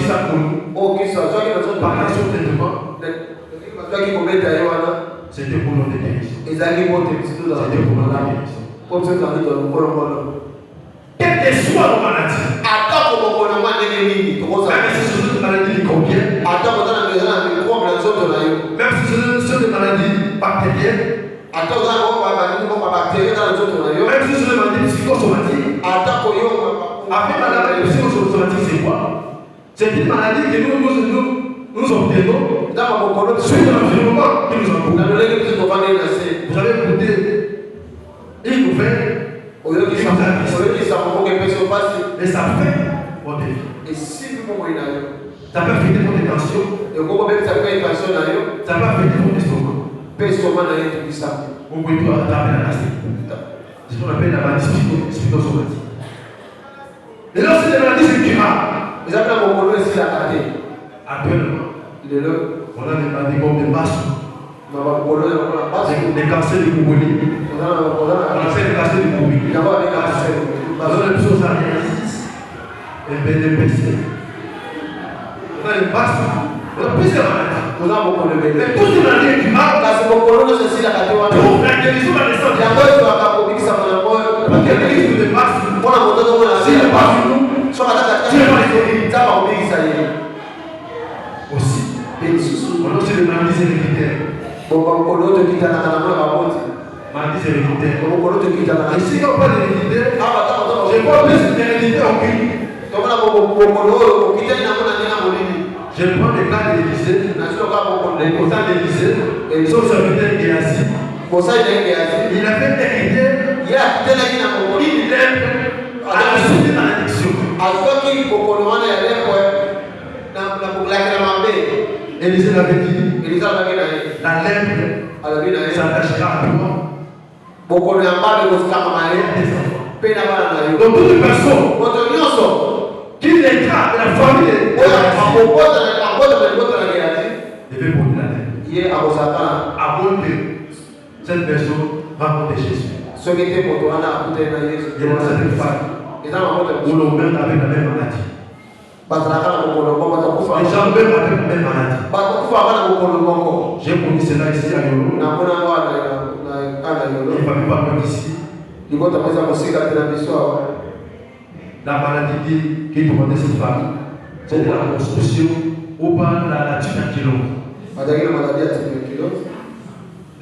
ça pour nous. Par la suite traitement, c'était pour notre guérison. C'était pour notre guérison. Quelle que soit nos maladies, même si ce sont des maladies microbiennes, même si ce sont des maladies bactériennes, même si ce sont des maladies psychosomatiques. Après la maladie psychosomatique, c'est quoi? C'est une maladie que nous obtenons suite à l'environnement qui nous entoure. Vous avez écouté une nouvelle. Et ça fait votre vie. Ça peut affecter votre tension. Ça peut affecter votre estomac. Vous pouvez tout attraper la gastrique. C'est ce qu'on appelle la maladie psychosomatique. Et lorsque les maladies incurables, actuellement, on a des maladies comme des basses. Les cancers de Boubouni. On a fait les cancers de Boubouni. On a les psoriasis et BDPC. On a les basses. On a plusieurs maladies. Mais tous ces maladies incurables, pour la guérison de la naissance, la guérison des basses, si le pas sur nous, tu es pas les aussi. On a aussi les maladies héréditaires. Maladies héréditaires. Et si on parle d'héréditaire, je vois plus d'héréditaire aucune. Je prends les cas de l'Élysée, les posants de l'Élysée, son serviteur Géasi. Il avait hérité une lèpre à la suite de malédiction. Élisée l'avait dit, la lèpre s'attachera à toi. Donc toute personne qui naîtra de la famille devait porter la lèpre. Avant que cette personne rencontre Jésus. Il y a cette femme où l'on meurt avec la même maladie. Les gens meurent avec la même maladie. J'ai connu cela ici à Yolo. Il ne va pas même ici. La maladie qui demandait cette femme, c'est de la construction ou pas la tuberculose.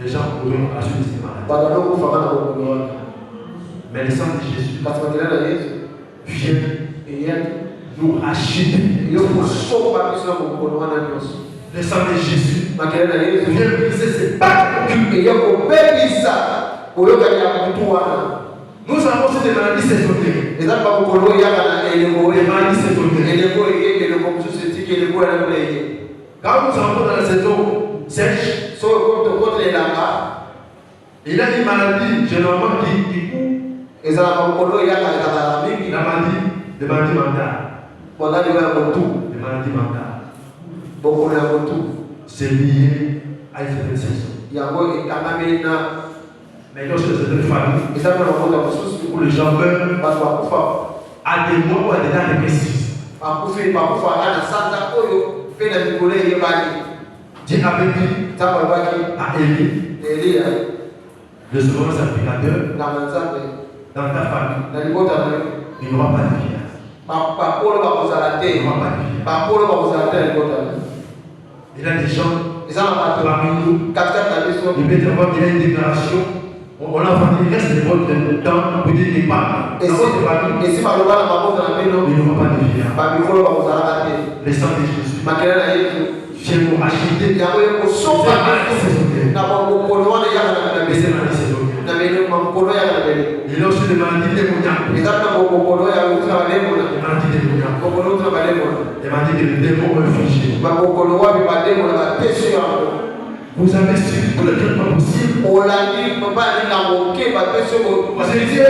Les gens pourraient assumer cette maladie. Mais le sang de Jésus vient nous racheter. Le sang de Jésus vient briser ces bacs. Nous avons aussi des maladies saisonnières. Des maladies saisonnières. Quand nous entrons dans la saison sèche, il y a une maladie généralement qui court. La maladie des maladies mentales. Les maladies mentales. C'est lié à une certaine saison. Mais lorsque c'est une famille où les gens meurent à des moments ou à des dates précises, Dieu avait dit à Élie, le second sacrificateur, dans ta famille, il n'y aura pas de vieillard. Il y a des gens parmi nous, il peut y avoir une déclaration On a vendu le reste de votre temps pour dire pas. Et si ma loi n'a pas de la main, il ne va pas défier. Le sang de Jésus. Viens nous acheter. Il y a un son par n'a pas beaucoup de monde. Il a aussi des maladies démoniaques. Il a beaucoup de maladies démoniaques. Il m'a dit que le démon est figé. Vous avez su que le traitement possible. Vous avez dit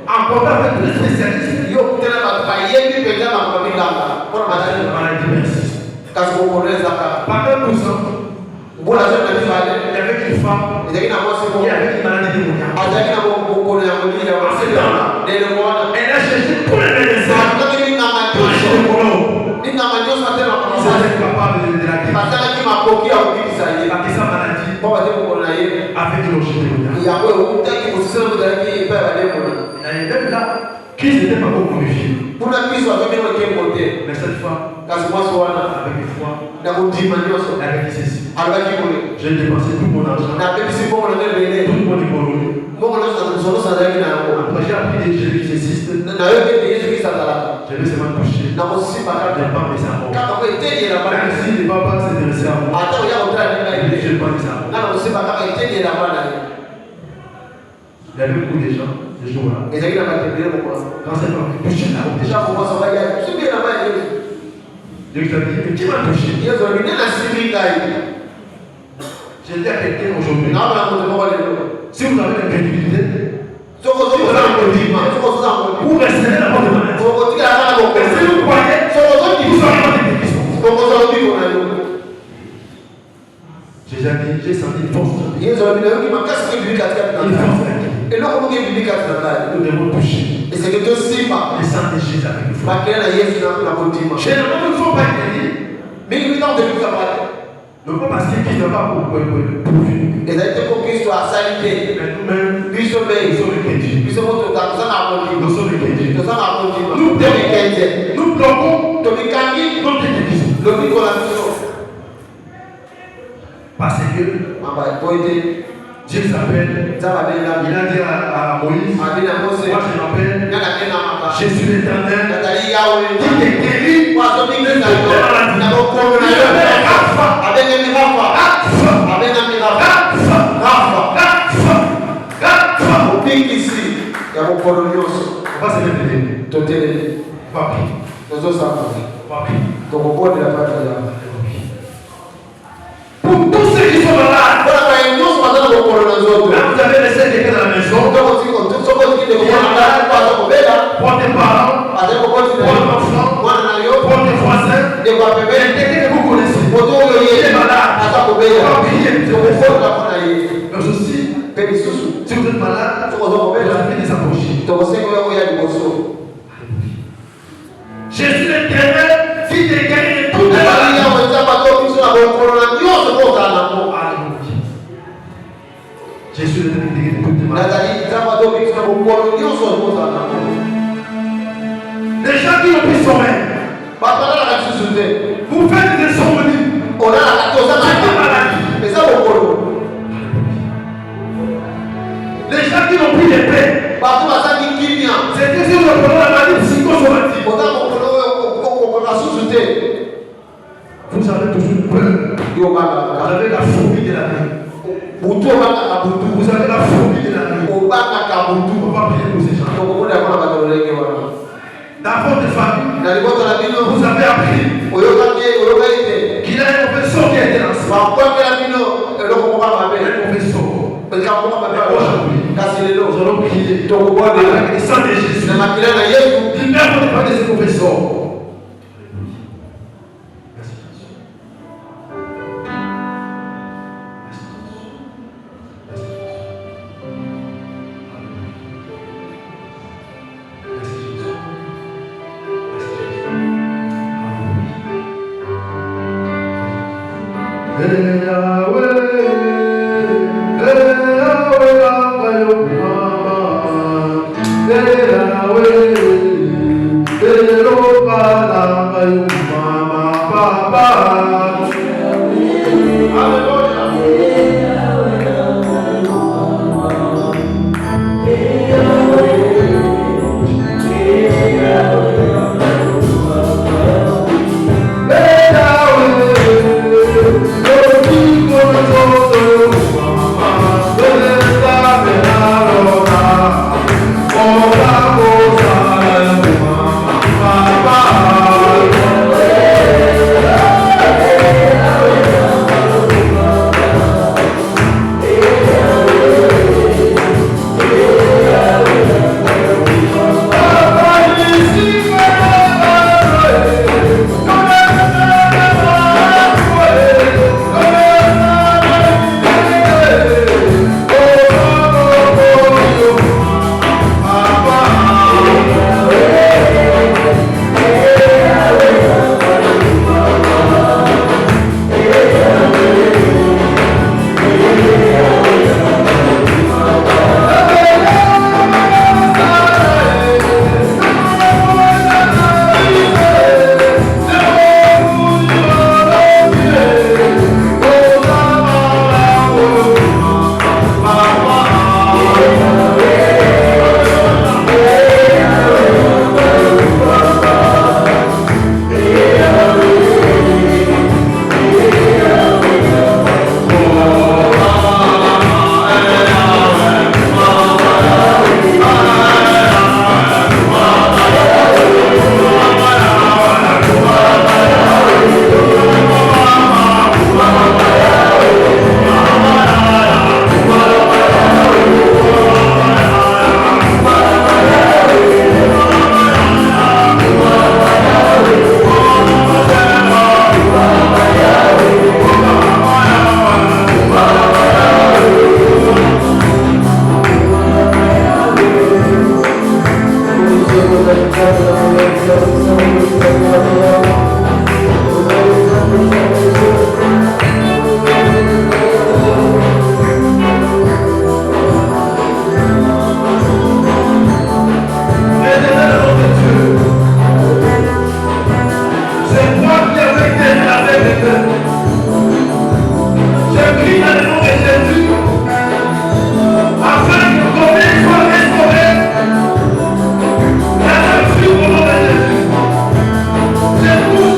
encore avec les spécialistes. Maladie persiste. Pendant 12 ans, il y avait une femme qui avait une maladie démoniaque. En ce temps-là, elle a cherché tous les médecins. Ils étaient capables de la guérir. Parce que sa maladie avait une logique démoniaque. Et même là, Christ n'était pas encore glorifié. Mais cette fois, avec foi, avec ceci, j'ai dépensé tout mon argent, tout mon économie. Après, j'ai appris que Jésus existe. Je vais seulement toucher. Je ne pas mes amours. Même si les papas s'intéressaient à moi, je ne pas mes amours. Il y avait beaucoup de gens, ces jours-là. Quand c'est pas touché là, déjà, Dieu t'a dit, mais qui m'a touché? J'ai dit à quelqu'un aujourd'hui, si vous avez l'incrédulité, vous restez là dans le maladie. Mais si vous croyez, vous serez dans des questions. J'ai senti une force. Une force. Et là, nous devons toucher. Et c'est que Dieu sait pas. Le sang de Jésus avec nous. Généralement, nous ne sommes pas guéris. Mais il nous a de nous avoir. Non pas parce qu'il n'a pas pourvu. Et d'ailleurs, pour qu'il soit salité. Mais nous-mêmes, nous sommes les nous sommes les nous bloquons notre guérison. Parce que Dieu s'appelle, il a dit à Moïse, moi je m'appelle Jésus l'Éternel, qui te guérit de pour tous ceux qui sont malades, vous avez laissé quelqu'un dans la maison, pour tes parents, pour tes enfants, pour tes voisins, quelqu'un que vous connaissez, qui est malade, mais aussi, si vous êtes malade, vous avez des approches. Jésus l'Éternel, qui te guérit de toutes les maladies. Jésus l'Éternel, qui te guérit de toutes les maladies. Les gens qui ont pris son règne, vous faites des souvenirs. C'est pas maladie. Les gens qui ont pris les paix, c'est que si vous prenez la maladie psychosomatique, vous avez toujours peur. Vous avez la phobie de la nuit. Vous avez la phobie de la nuit. On va prier pour ces gens. Dans votre famille, vous avez appris qu'il y a un professeur qui a été lancé. Un professeur. Aujourd'hui, nous allons prier avec le sang de Jésus. Libère votre pas de ce professeur. C'est pour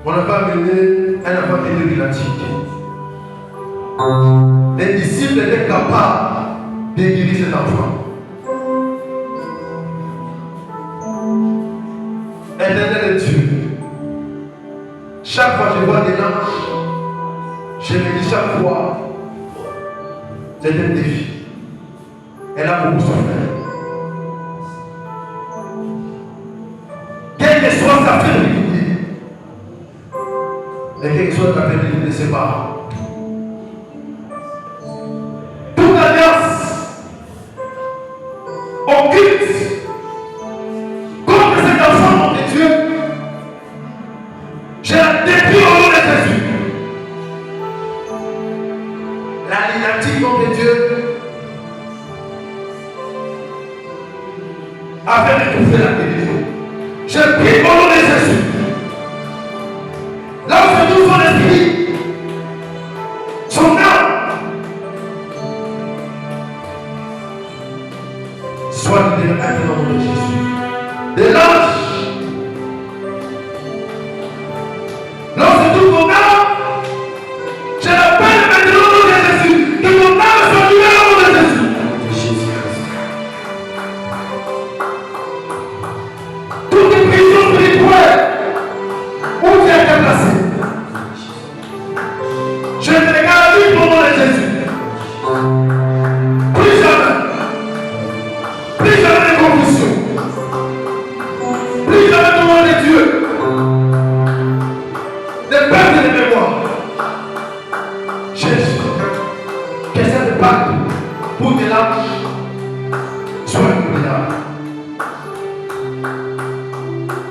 On n'a pas amené un enfant qui était lunatique. Les disciples étaient capables de guérir cet enfant. Éternel Dieu, chaque fois que je vois des anges, je me dis chaque fois, c'est un défi. Elle a beaucoup souffert. Quelle que soit sa fébrilité, et quelle que soit la fébrilité de ses parents, toute alliance occulte contre cet enfant de Dieu, je la déplie au nom de Jésus. La lunatique contre Dieu afin de trouver la guérison. Je prie au nom de Jésus. Là où se trouve son esprit, son âme, soit libéré maintenant au nom de Jésus. De l'ange, là où se trouve mon âme, je l'appelle maintenant au nom de Jésus. Que mon âme soit libérée au nom de Jésus. Toute prison spirituelle où tu as été placé, je te regarde au nom de Jésus. Plus jamais de confusion, plus jamais de nom de Dieu, de perte de mémoire. Jésus, que cette bague pour de l'âge soit inoubliable.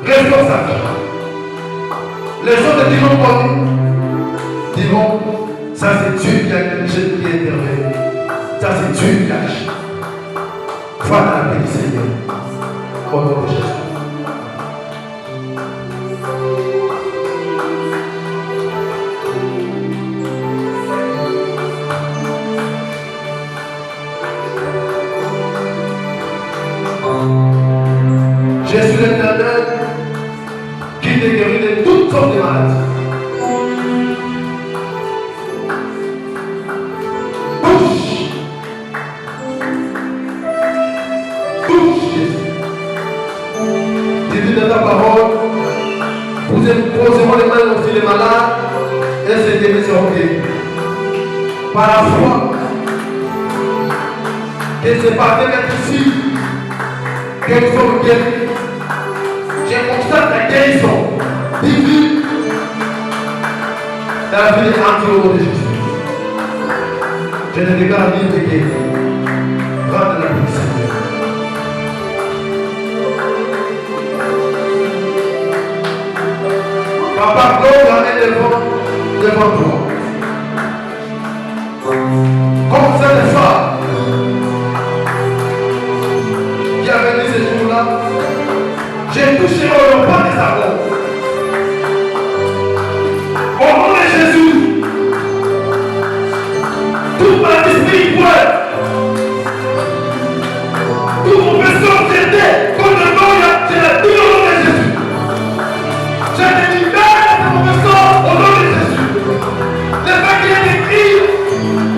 Restons sa vie. Les autres diront, ça c'est Dieu qui a intervenu. Ça c'est Dieu qui a agi. Voilà la paix du Seigneur. Au nom de Jésus. Je suis l'Éternel qui te guérit de toutes sortes de maladies. Bouge, Jésus. Tu dis dans ta parole, posez-moi les mains aussi les malades et ces guéris seront guéris. Par la foi, et c'est par d'être ici que nous sommes guéris. Je constate la guérison divine dans la vie entière de Jésus. Je ne regarde pas de guérir. Va de la vie du Seigneur. Papa, gloire est devant toi. Comme cette femme qui a venu ce jour-là, j'ai touché au repas de sa mort. Au nom de Jésus, toute ma vie spirituelle, tout mon vaisseau traité comme le nom, je la dis au nom de Jésus. Je te libère de mon vaisseau au nom de Jésus. Le fait qu'il y ait des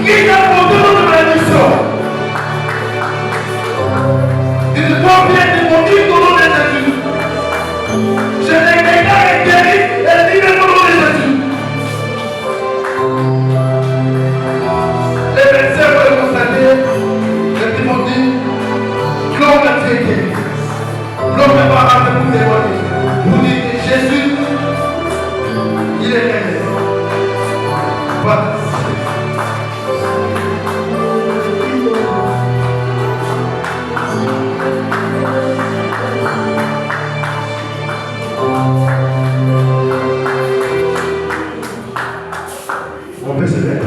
cris à mon nom de malédiction. Il ne doit bien démolir au nom de Jésus. Je les déclare guéris et libère au nom de Jésus. Les médecins vont le constater, les démons disent, l'homme est traité. L'homme n'est pas capable de vous témoigner. Vous dites que Jésus, il est guéri. Voilà. On peut se mettre.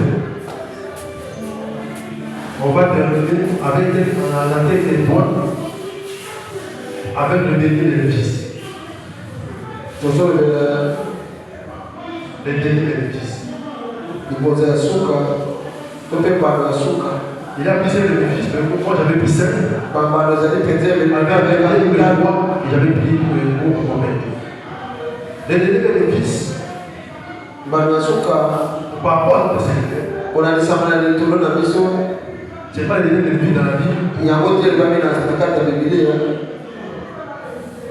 On va terminer avec la tête des doigts, avec le déni de l'édifice. Le déni de l'édifice. Il posait un souk, il peut parler un souk. Il a pissé l'édifice, mais moi j'avais pissé. Maman nous a dit que Dieu m'avait avec la voix et j'avais prié pour le mot pour moi. Le déni de l'édifice, Par rapport à notre Seigneur, c'est pas les de vie dans la vie.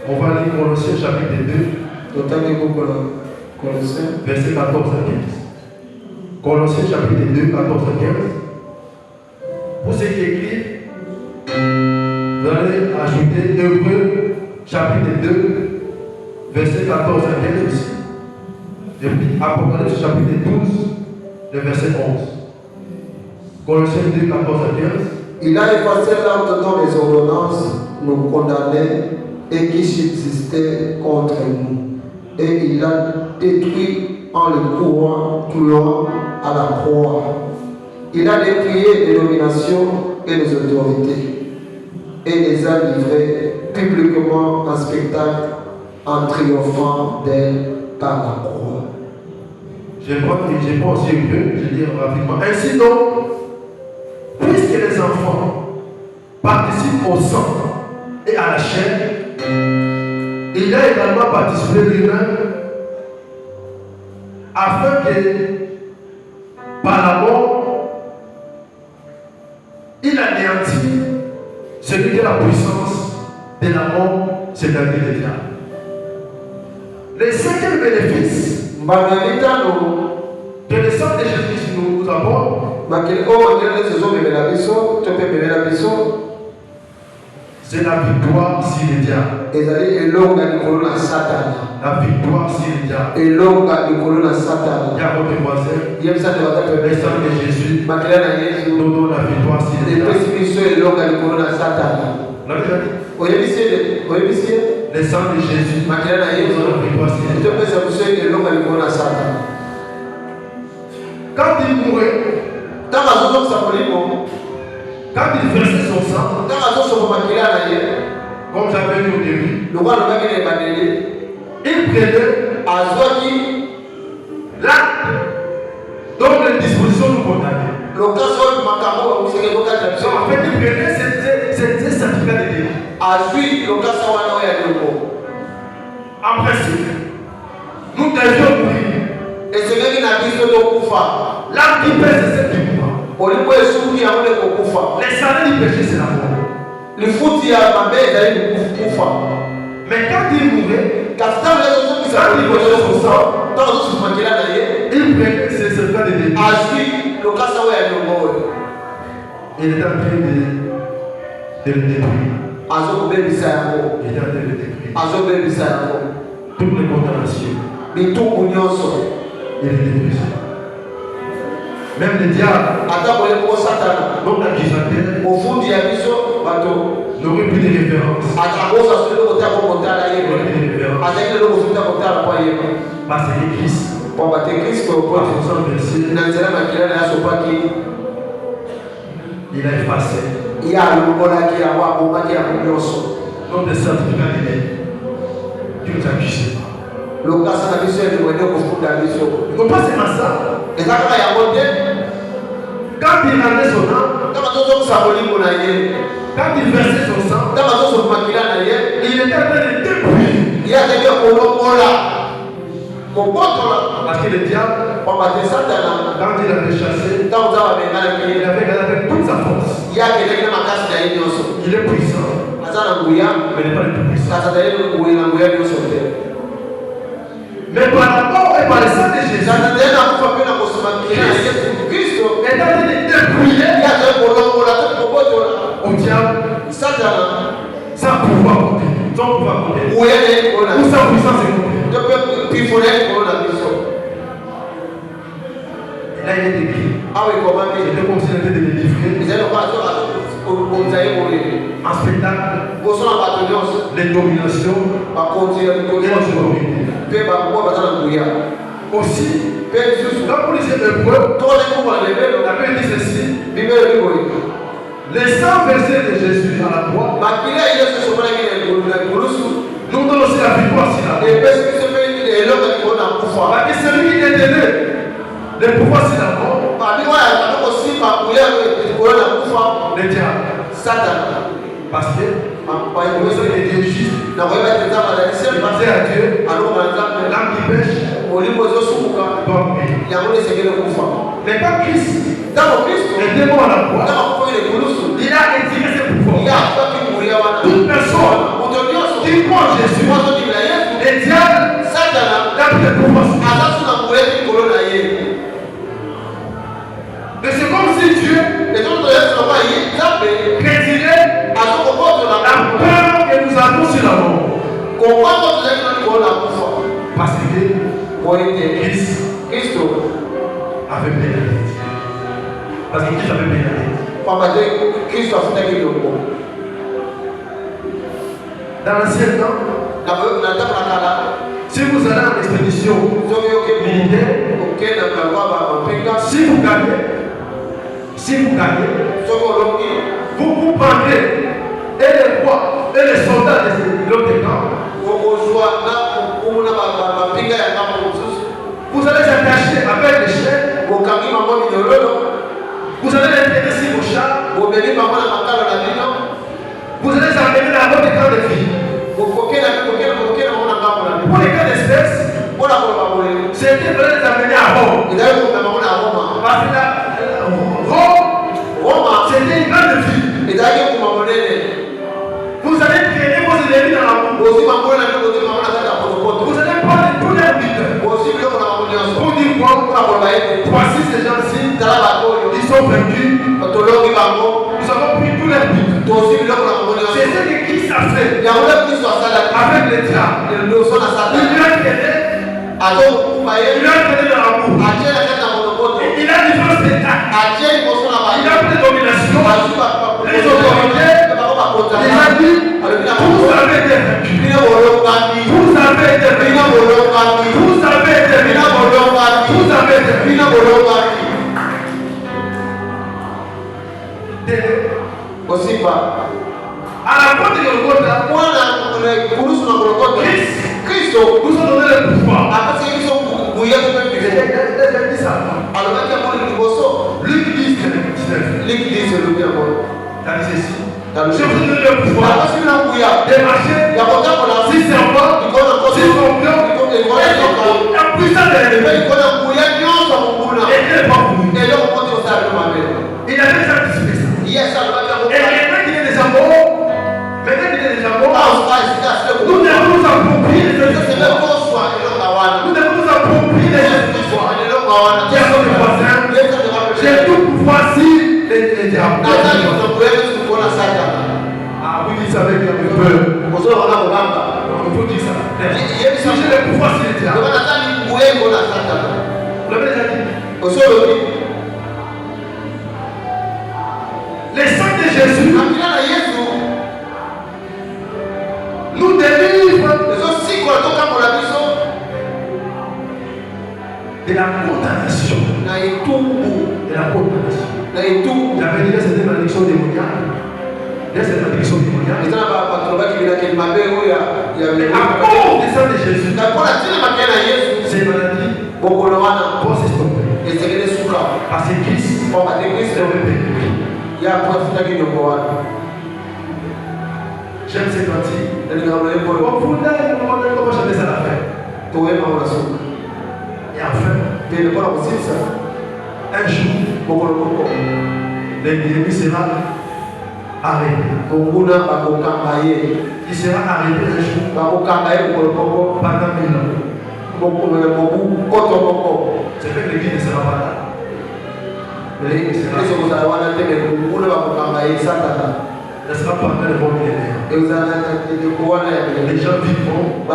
On va lire Colossiens chapitre 2, verset 14 à 15. Colossiens chapitre 2, 14 à 15. Pour ceux qui écrivent, vous allez ajouter Hébreux chapitre 2, verset 14 à 15 aussi. Et puis Apocalypse chapitre 12, le verset 11. Colossiens 2, 14 à 15. Il a effacé l'acte dont les ordonnances nous condamnaient et qui subsistait contre nous. Et il a détruit en le clouant à la croix. Il a dépouillé les dominations et les autorités et les a livrées publiquement en spectacle en triomphant d'elles par la croix. Je prends aussi un peu, je lis rapidement. Ainsi donc, puisque les enfants participent au sang et à la chair, il a également participé lui-même afin que par la mort, il anéantit celui qui a la puissance de la mort, c'est-à-dire le diable. Les cinquièmes bénéfices que le sang de Jésus nous apporte, c'est la victoire sur le diable. La victoire sur le diable. Il y a votre voisin. Le sang de Jésus nous donne la victoire sur le diable. Le sang de Jésus nous donne la victoire sur le diable. Quand il mourait, quand il versait son sang, comme j'avais dit au début, il prenait l'acte dont les dispositions nous condamnaient. En fait, il prenait ces certificats de délit. En principe, nous devions mourir. L'âme qui pèse, c'est celle qui mourra. Les salaires du péché, c'est la mort. Mais quand il mourait, quand il versait son sang, il prenait ses certificats de délit. Il était en train de le détruire. Il était en train de le détruire. Toutes les condamnations. Il les détruisait. Même le diable, donc l'accusateur, n'aurait plus de référence. Parce que Christ, par son sang versé, il a effacé notre certificat de délit. Tu nous accuses. Non pas seulement ça. Quand il rendait son âme, quand il versait son sang, il était en train de dépouiller. Parce que le diable, quand il avait chassé, il avait gagné avec toute sa force. Il est puissant, mais il n'est pas le plus puissant. Mais par la mort et par le sang de Jésus, Christ est en train de dépouiller au diable sans pouvoir compter, ou sans puissance compter. Là, il est écrit. C'était comme s'il était de délivrer. En spectacle, les dominations et les autorités. Aussi, quand vous lisez Hébreux, la Bible dit ceci: le sang versé de Jésus à la croix nous donne aussi la victoire sur la croix. Parce que celui qui détenait le pouvoir sur la mort, le diable. Parce que Vous savez que Dieu est juste. Il disait à Dieu, l'âme qui pêche doit mourir. Mais quand Christ est mort à la croix, il a étiré ses pouvoirs. Toute personne qui croit en Jésus, le diable n'a plus de pouvoir. Mais c'est comme si Dieu retirait la peur que nous avons sur la mort. Parce que Christ avait payé la dette. Parce que Christ avait payé la dette. Dans l'ancien temps, si vous allez en expédition militaire, si vous gagnez, vous prendrez et les rois et les soldats de l'autre camp. Vous allez s'attacher avec les chaînes. Vous allez les traiter sur vos chars. Vous allez amener dans votre camp de vie. Pour les cas d'espèces, c'était de les amener à Rome. Parce que Rome, c'était une grande ville. Vous allez traîner vos ennemis dans la boue. Vous allez prendre tous les buts. Pour dire quoi? Voici ces gens-ci, ils sont vaincus. Nous avons pris tous les buts. C'est ce que Christ a fait avec les diables. Il lui a traîné. Il lui a traîné dans la boue. Il a livré un spectacle. Il a pris domination. Les autorités. Il a dit, vous avez été vaincus. Vous avez été vaincus. Vous avez été vaincus. Vous avez été vaincus. À la porte de Golgotha, Christ nous a donné le pouvoir. Luc 10, t'as dit ceci. Je vous donne le pouvoir de marcher si c'est encore, si c'est encore, la puissance de l'ennemi. Et il n'est pas voulu. Il avait déjà anticipé ça. Et maintenant qu'il est déjà mort, nous devons nous approprier les choses. Nous devons nous approprier les choses. Qui sont les voisins. J'ai tout pouvoir si les diables. Ah, vous dites ça avec un peu peur. Il faut dire ça. Si j'ai le pouvoir si les diables. Vous l'avez déjà dit. Les sangs de Jésus nous délivrent de la condamnation. De la condamnation. J'avais dit que c'était une malédiction démoniaque. C'est une malédiction démoniaque. Mais à cause des sangs de Jésus, ces maladies vont se stopper. Parce que Christ est au pépé. J'aime cette partie. Comment j'avais ça la fin? Et enfin, un jour, l'ennemi sera arrêté. Il sera arrêté un jour pendant 1000 ans. C'est vrai que l'église ne sera pas là. Mais l'église sera là. Ne sera pas dans le bon millénaire. Les gens vivront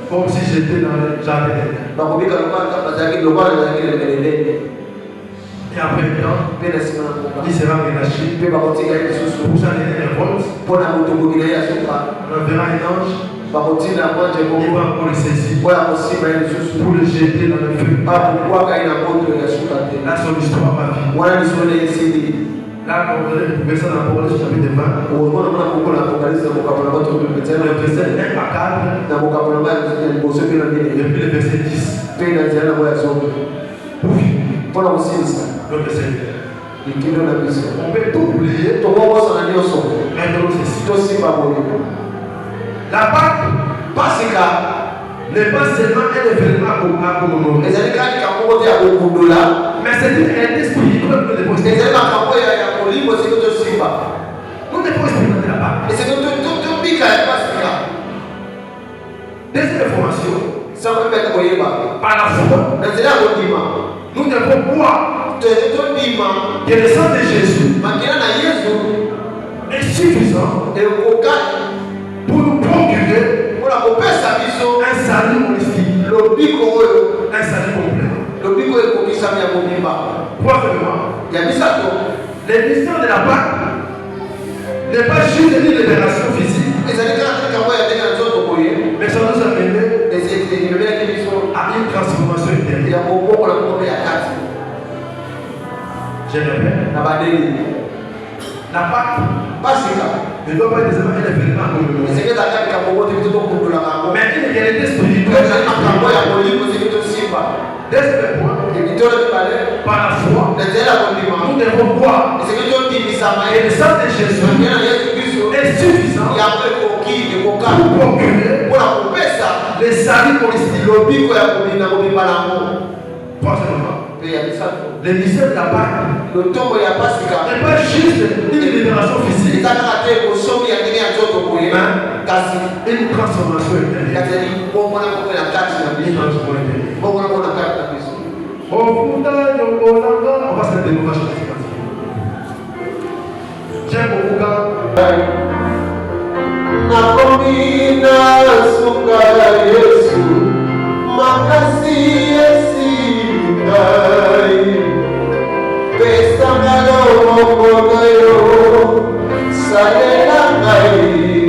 comme si j'étais dans le jardin d'Éden. Et après le temps, il sera relâché. Pour ça, il révolte. On verra un ange. Il va encore le saisir pour le jeter dans le feu. Là, son histoire va vivre. Là, on va trouver ça dans l'Apocalypse chapitre 20. Le verset 1 à 4. Et puis le verset 10. Pour vivre. Le verset 1. On peut tout oublier. Maintenant, ceci. La Pâque n'est pas seulement un événement à commémorer. Mais c'est une réalité spirituelle que nous devons expérimenter. Nous devons expérimenter la Pâque. Deuxième information. Par la foi, nous devons croire que le sang de Jésus est suffisant pour nous procurer un salut holistique, un salut complet. Troisièmement, l'émission de la Pâque n'est pas juste une libération physique, mais ça nous amène à une transformation intérieure. Je répète, la Pâque ne doit pas être des événements mais une réalité spirituelle. Deuxième point, par la foi, nous devons croire que le sang de Jésus est suffisant pour procurer le salut holistique. Troisièmement, l'émission de la Pâque n'est pas juste une libération physique, mais une transformation intérieure. On va se démontrer. J'aime beaucoup. Nakomina suka Yesu makasi esikai pesa ngalo mokoyo salela ngai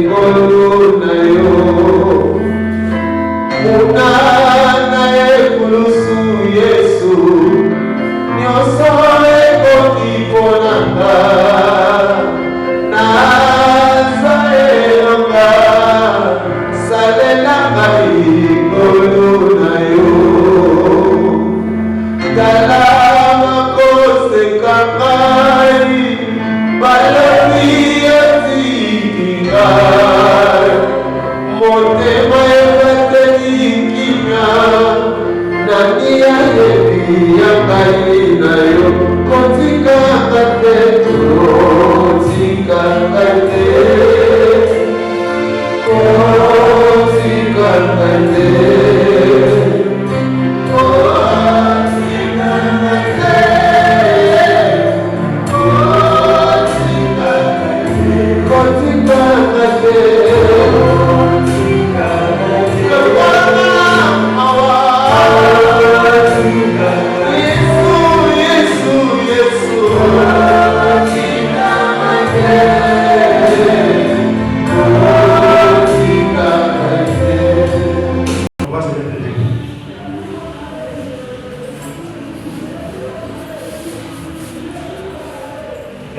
goluna yo unana ekulusu Yesu nyoso ekokiponanga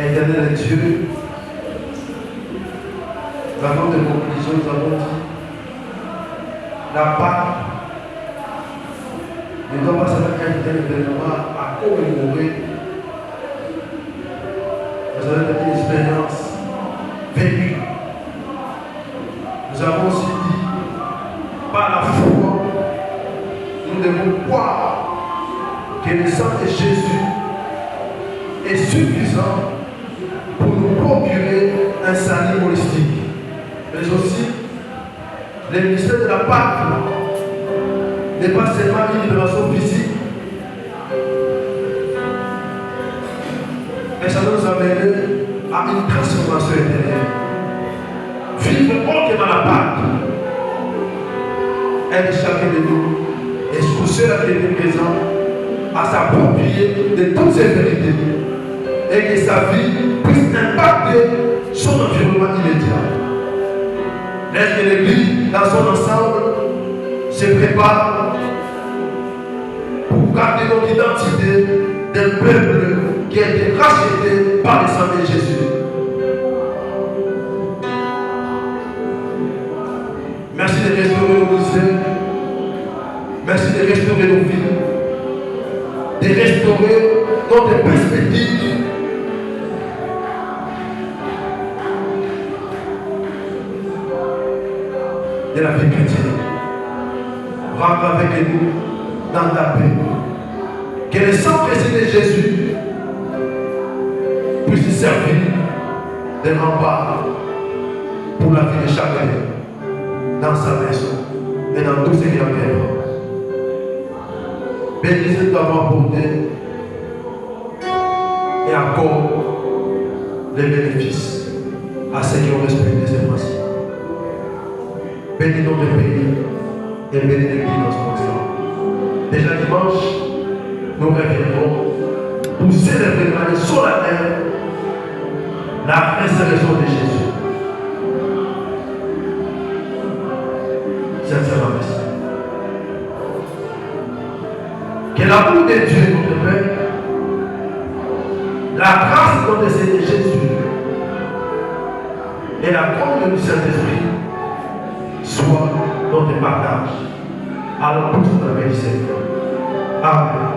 Éternel Dieu, dans notre conclusion, nous avons dit la Pâque ne doit pas seulement être un événement à commémorer, mais ça doit être une expérience vécue. Nous avons aussi dit, par la foi, nous devons croire que le sang de Jésus est suffisant pour nous procurer un salut holistique. Mais aussi, le mystère de la Pâque n'est pas seulement une libération physique, mais ça nous amène à une transformation intérieure. Vivre autrement la Pâque aide chacun de nous, et pour ceux qui est présent, à s'approprier de toutes ces vérités et que sa vie puisse impacter son environnement immédiat. Est-ce que l'Église, dans son ensemble, se prépare pour garder notre identité d'un peuple qui a été racheté par le sang de Jésus? Merci de restaurer nos lycées. Merci de restaurer nos vies. De restaurer notre perspective de la vie chrétienne. Rentre avec nous dans ta paix. Que le sang précieux de Jésus puisse servir de rempart pour la vie de chacun dans sa maison et dans tout ce qu'il a fait. Bénissez d'avoir apporté et encore les bénéfices à ceux qui ont respecté ces principes. Bénis notre pays et bénis l'église dans son ensemble. Déjà dimanche, nous reviendrons pour célébrer de manière solennelle la résurrection de Jésus. Sincèrement, merci. Que l'amour de Dieu, notre Père, la grâce de notre Seigneur Jésus et la communion du Saint-Esprit soit notre partage à la bouche de la Seigneur. Amen.